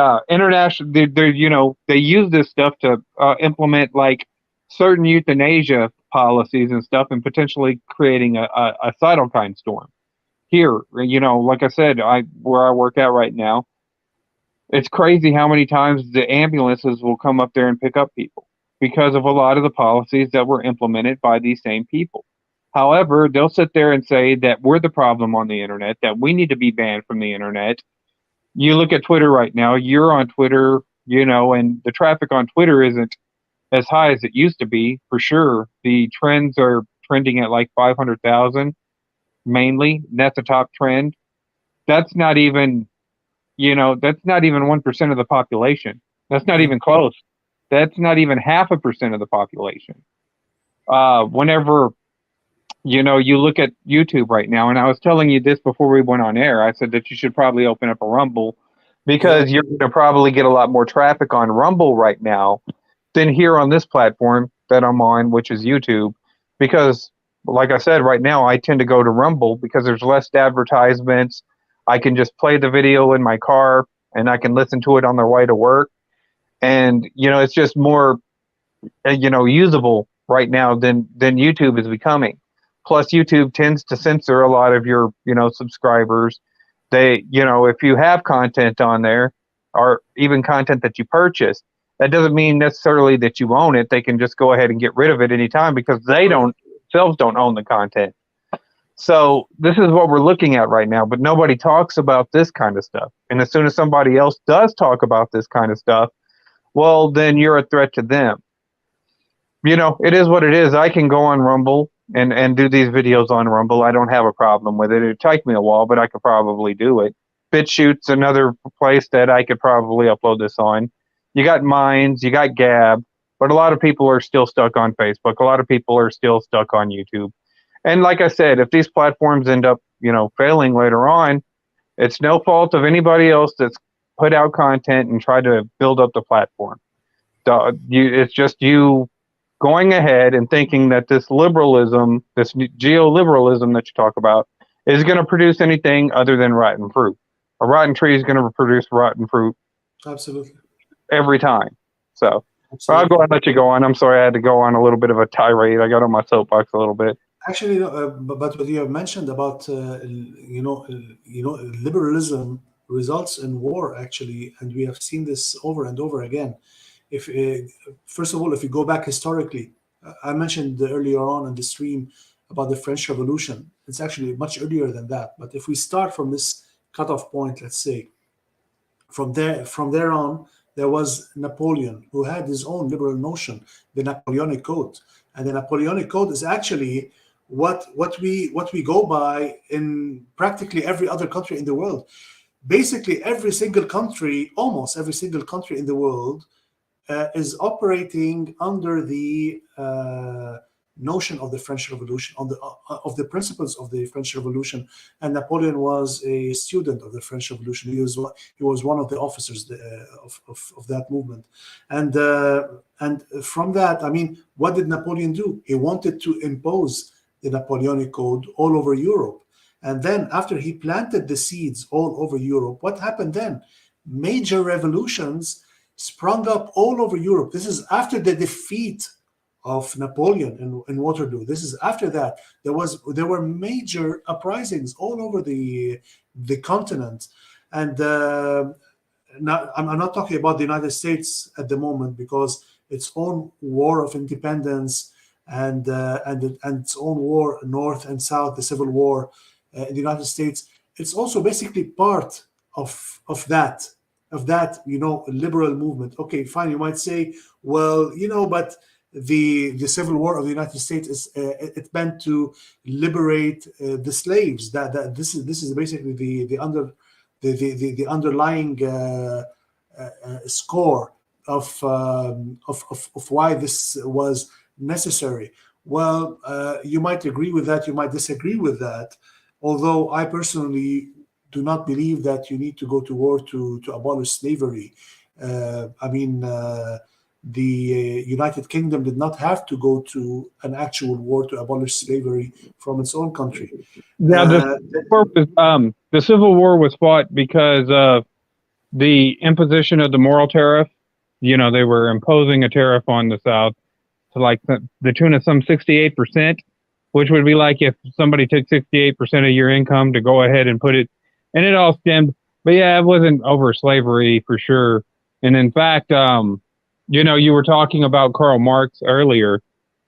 use this stuff to implement like certain euthanasia policies and stuff, and potentially creating a cytokine storm. Here, like I said, where I work at right now, it's crazy how many times the ambulances will come up there and pick up people because of a lot of the policies that were implemented by these same people. However, they'll sit there and say that we're the problem on the internet, that we need to be banned from the internet. You look at Twitter right now, you're on Twitter, and the traffic on Twitter isn't as high as it used to be, for sure. The trends are trending at like 500,000 mainly. That's a top trend. That's not even, that's not even 1% of the population. That's not even close. That's not even 0.5% of the population. Whenever, you look at YouTube right now, and I was telling you this before we went on air, I said that you should probably open up a Rumble because you're going to probably get a lot more traffic on Rumble right now than here on this platform that I'm on, which is YouTube. Because, like I said, right now I tend to go to Rumble because there's less advertisements. I can just play the video in my car and I can listen to it on the way to work. And, it's just more, usable right now than YouTube is becoming. Plus, YouTube tends to censor a lot of your, subscribers. They, if you have content on there or even content that you purchase, that doesn't mean necessarily that you own it. They can just go ahead and get rid of it anytime because they themselves don't own the content. So this is what we're looking at right now, but nobody talks about this kind of stuff. And as soon as somebody else does talk about this kind of stuff, well, then you're a threat to them. It is what it is. I can go on Rumble and do these videos on Rumble. I don't have a problem with it. It'd take me a while, but I could probably do it. BitChute's another place that I could probably upload this on. You got Minds, you got Gab, but a lot of people are still stuck on Facebook. A lot of people are still stuck on YouTube. And like I said, if these platforms end up, failing later on, it's no fault of anybody else that's put out content and tried to build up the platform. It's just you going ahead and thinking that this liberalism, this geoliberalism that you talk about, is going to produce anything other than rotten fruit. A rotten tree is going to produce rotten fruit. Absolutely. Every time. So I'll go and let you go on. I'm sorry I had to go on a little bit of a tirade. I got on my soapbox a little bit. Actually, but what you have mentioned about liberalism results in war, actually, and we have seen this over and over again. If first of all, if you go back historically, I mentioned earlier on in the stream about the French Revolution. It's actually much earlier than that. But if we start from this cutoff point, let's say, from there on, there was Napoleon, who had his own liberal notion, the Napoleonic Code, and the Napoleonic Code is actually what we go by in practically every other country in the world. Basically, almost every single country in the world is operating under the notion of the French Revolution, of the principles of the French Revolution. And Napoleon was a student of the French Revolution. He was one of the officers of that movement. And from that, I mean, what did Napoleon do? He wanted to impose the Napoleonic Code all over Europe. And then after he planted the seeds all over Europe, what happened then? Major revolutions sprung up all over Europe. This is after the defeat of Napoleon in Waterloo. This is after that. There were major uprisings all over the continent. And now, I'm not talking about the United States at the moment, because its own war of independence and its own war, North and South, the Civil War in the United States, it's also basically part of that liberal movement. Okay, fine. You might say, well, but the Civil War of the United States is it meant to liberate the slaves. That this is basically the underlying score of why this was necessary. Well, you might agree with that. You might disagree with that. Although I personally do not believe that you need to go to war to abolish slavery. The United Kingdom did not have to go to an actual war to abolish slavery from its own country. Yeah, the Civil War was fought because of the imposition of the moral tariff. They were imposing a tariff on the South to like the tune of some 68%, which would be like if somebody took 68% of your income to go ahead and put it, and it all stemmed. But yeah, it wasn't over slavery for sure. And in fact, you were talking about Karl Marx earlier.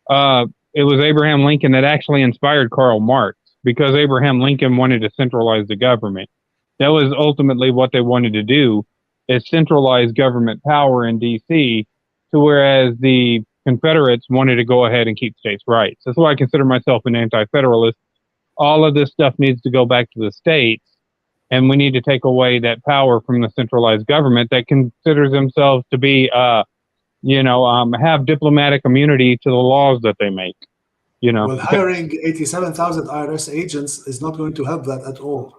It was Abraham Lincoln that actually inspired Karl Marx, because Abraham Lincoln wanted to centralize the government. That was ultimately what they wanted to do, is centralize government power in D.C., to whereas the Confederates wanted to go ahead and keep states' rights. That's why I consider myself an anti-federalist. All of this stuff needs to go back to the states, and we need to take away that power from the centralized government that considers themselves to be, have diplomatic immunity to the laws that they make. Well, hiring 87,000 IRS agents is not going to help that at all.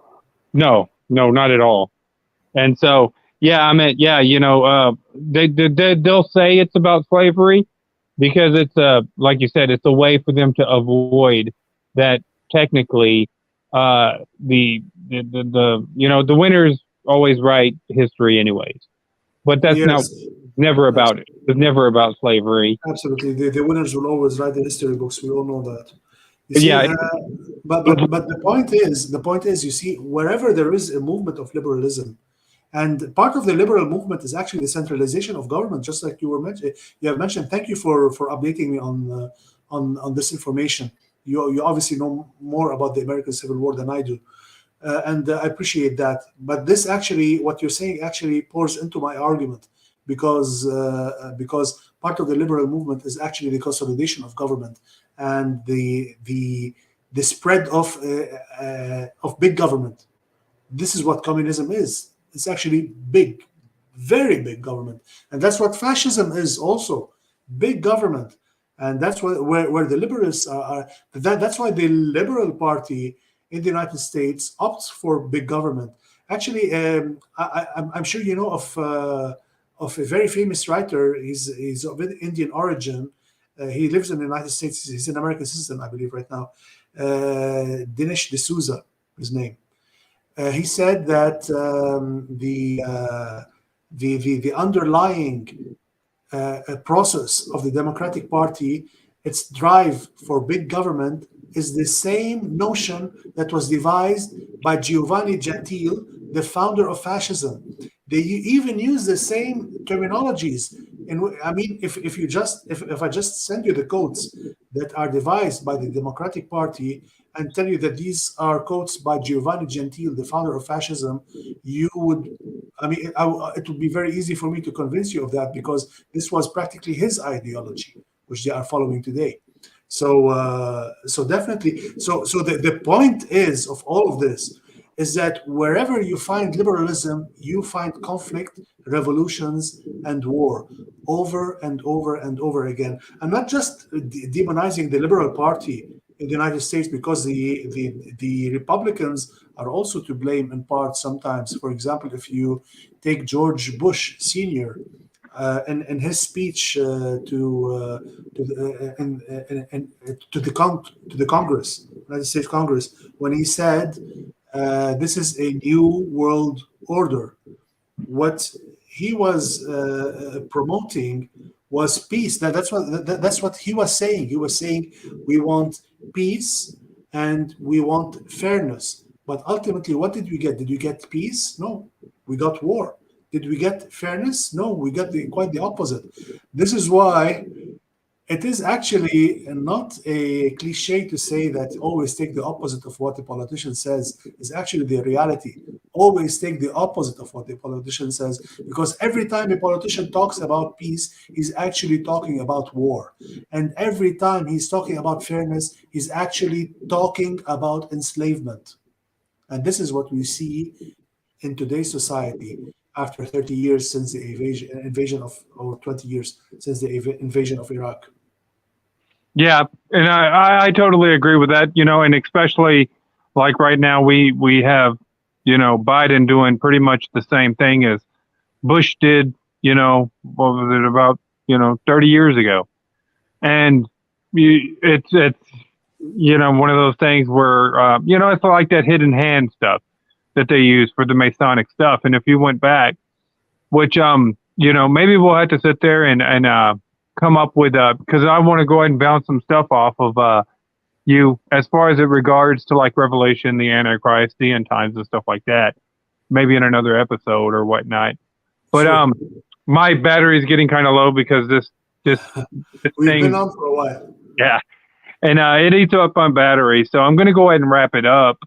No, not at all. And so, they'll say it's about slavery because it's like you said, it's a way for them to avoid that. Technically, the winners always write history anyways, but that's never about it. It's never about slavery. Absolutely, the winners will always write the history books. We all know that. You see, but the point is, you see, wherever there is a movement of liberalism, and part of the liberal movement is actually the centralization of government, just like you have mentioned. Thank you for updating me on this information. You obviously know more about the American Civil War than I do, and I appreciate that. But this actually, what you're saying, actually pours into my argument, because part of the liberal movement is actually the consolidation of government and the spread of big government. This is what communism is. It's actually big, very big government, and that's what fascism is also, big government. And that's where the liberals are. That's why the Liberal Party in the United States opts for big government. Actually, I'm sure you know of a very famous writer. He's of Indian origin. He lives in the United States. He's an American citizen, I believe, right now. Dinesh D'Souza, his name. He said that the underlying process of the Democratic Party, its drive for big government, is the same notion that was devised by Giovanni Gentile, the founder of fascism. They even use the same terminologies. If I just send you the quotes that are devised by the Democratic Party and tell you that these are quotes by Giovanni Gentile, the founder of fascism, it would be very easy for me to convince you of that, because this was practically his ideology, which they are following today. So definitely. So the point is of all of this is that wherever you find liberalism, you find conflict, revolutions, and war over and over and over again. I'm not just demonizing the Liberal Party in the United States, because the Republicans are also to blame in part sometimes. For example, if you take George Bush Sr., in his speech to the Congress, United States Congress, when he said, "This is a new world order," what he was promoting was peace. That's what he was saying. He was saying, we want peace and we want fairness. But ultimately, what did we get? Did we get peace? No, we got war. Did we get fairness? No, we got quite the opposite. This is why it is actually not a cliche to say that always take the opposite of what the politician says. Is actually the reality. Always take the opposite of what the politician says, because every time a politician talks about peace, he's actually talking about war. And every time he's talking about fairness, he's actually talking about enslavement. And this is what we see in today's society after 30 years since the invasion of, or 20 years since the invasion of Iraq. Yeah, and I totally agree with that, and especially like right now we have, Biden doing pretty much the same thing as Bush did, what was it, about, 30 years ago. And it's one of those things where, it's like that hidden hand stuff that they use for the Masonic stuff. And if you went back, which, maybe we'll have to sit there and come up with because I want to go ahead and bounce some stuff off of you as far as it regards to like Revelation, the Antichrist, the end times, and stuff like that. Maybe in another episode or whatnot. But Sure. my battery is getting kind of low because this We've thing, been on for a while. yeah, and it eats up on battery. So I'm going to go ahead and wrap it up.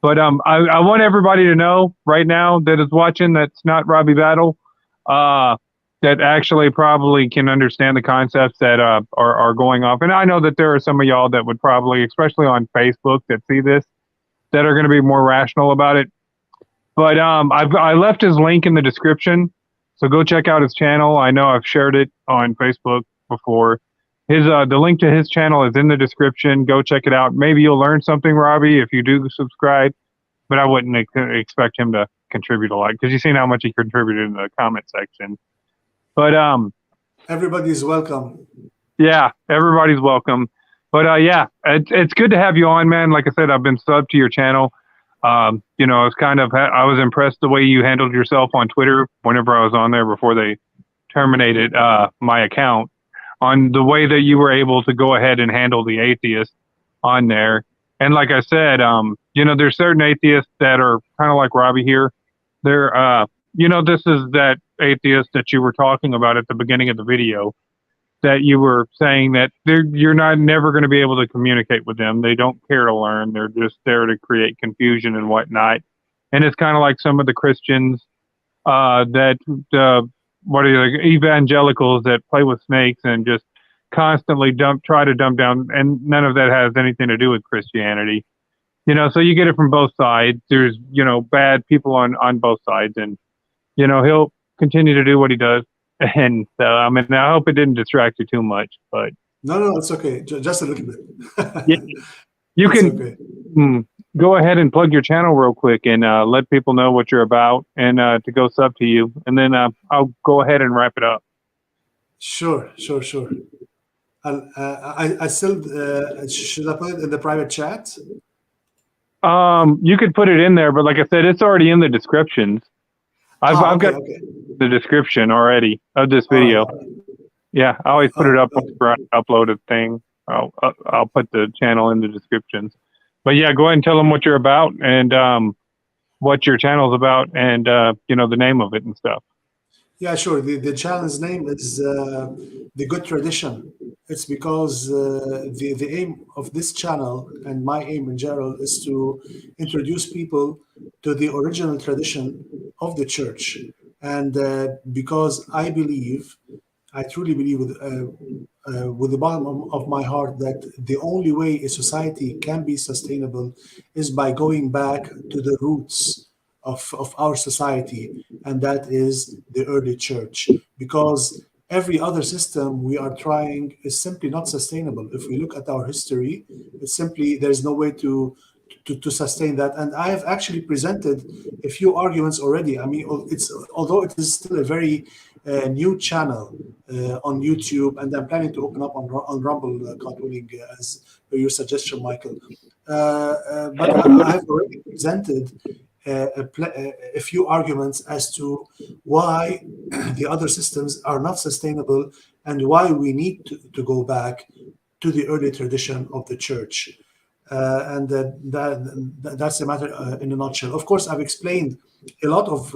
But I want everybody to know right now that is watching that's not Robbie Battle, that actually probably can understand the concepts that are going off. And I know that there are some of y'all that would probably, especially on Facebook, that see this, that are going to be more rational about it. But I left his link in the description, so go check out his channel. I know I've shared it on Facebook before. The link to his channel is in the description. Go check it out. Maybe you'll learn something, Robbie, if you do subscribe. But I wouldn't expect him to contribute a lot because you've seen how much he contributed in the comment section. But everybody's welcome. Yeah, everybody's welcome. But yeah, it's good to have you on, man. Like I said, I've been subbed to your channel. You know, I was impressed the way you handled yourself on Twitter whenever I was on there before they terminated my account, on the way that you were able to go ahead and handle the atheists on there. And like I said, you know, there's certain atheists that are kind of like Robbie here. They're, you know, this is that atheist that you were talking about at the beginning of the video, that you were saying that you're never going to be able to communicate with them. They don't care to learn. They're just there to create confusion and whatnot. And it's kind of like some of the Christians evangelicals that play with snakes and just constantly try to dumb down, and none of that has anything to do with Christianity. You know, so you get it from both sides. There's, you know, bad people on both sides, and, you know, he'll continue to do what he does. And I mean, I hope it didn't distract you too much, but no, it's okay. Just a little bit. Yeah, you It's can okay. Go ahead and plug your channel real quick and let people know what you're about and to go sub to you, and then I'll go ahead and wrap it up. Sure. I still should I put it in the private chat? You could put it in there, but like I said, it's already in the descriptions. I've got the description already of this video. All right. Yeah, I always put it up whenever I upload a thing. I'll put the channel in the descriptions. But yeah, go ahead and tell them what you're about and what your channel's about, and you know, the name of it and stuff. Yeah, sure. The channel's name is The Good Tradition. It's because the aim of this channel, and my aim in general, is to introduce people to the original tradition of the church. And because I truly believe with the bottom of my heart that the only way a society can be sustainable is by going back to the roots of our society, and that is the early church. Because every other system we are trying is simply not sustainable. If we look at our history, it's simply, there's no way to sustain that. And I have actually presented a few arguments already. I mean, although it is still a very new channel on YouTube, and I'm planning to open up on Rumble, God willing, as your suggestion, Michael. But I have already presented a few arguments as to why the other systems are not sustainable and why we need to go back to the early tradition of the church. And that's the matter in a nutshell. Of course, I've explained a lot of,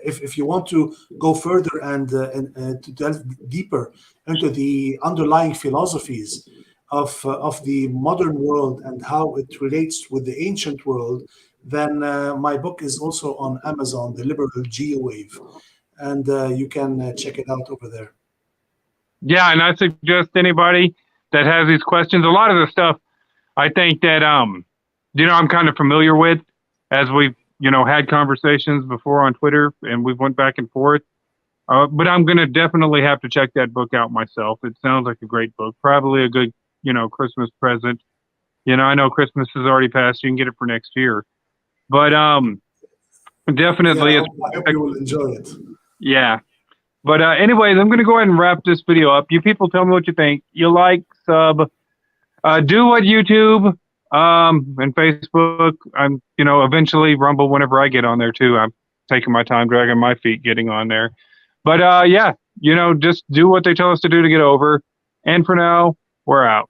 if you want to go further and to delve deeper into the underlying philosophies of the modern world and how it relates with the ancient world, then my book is also on Amazon, The Liberal Geo-Wave, and you can check it out over there. Yeah, and I suggest anybody that has these questions, a lot of the stuff I think that you know, I'm kind of familiar with, as we've, you know, had conversations before on Twitter and we've went back and forth. But I'm going to definitely have to check that book out myself. It sounds like a great book, probably a good, you know, Christmas present. You know, I know Christmas has already passed. You can get it for next year. But definitely, yeah, I hope you will enjoy it. Yeah. But anyways, I'm going to go ahead and wrap this video up. You people tell me what you think. You like, sub, do what YouTube and Facebook. I'm, you know, eventually Rumble whenever I get on there too. I'm taking my time, dragging my feet, getting on there. But yeah, just do what they tell us to do to get over. And for now, we're out.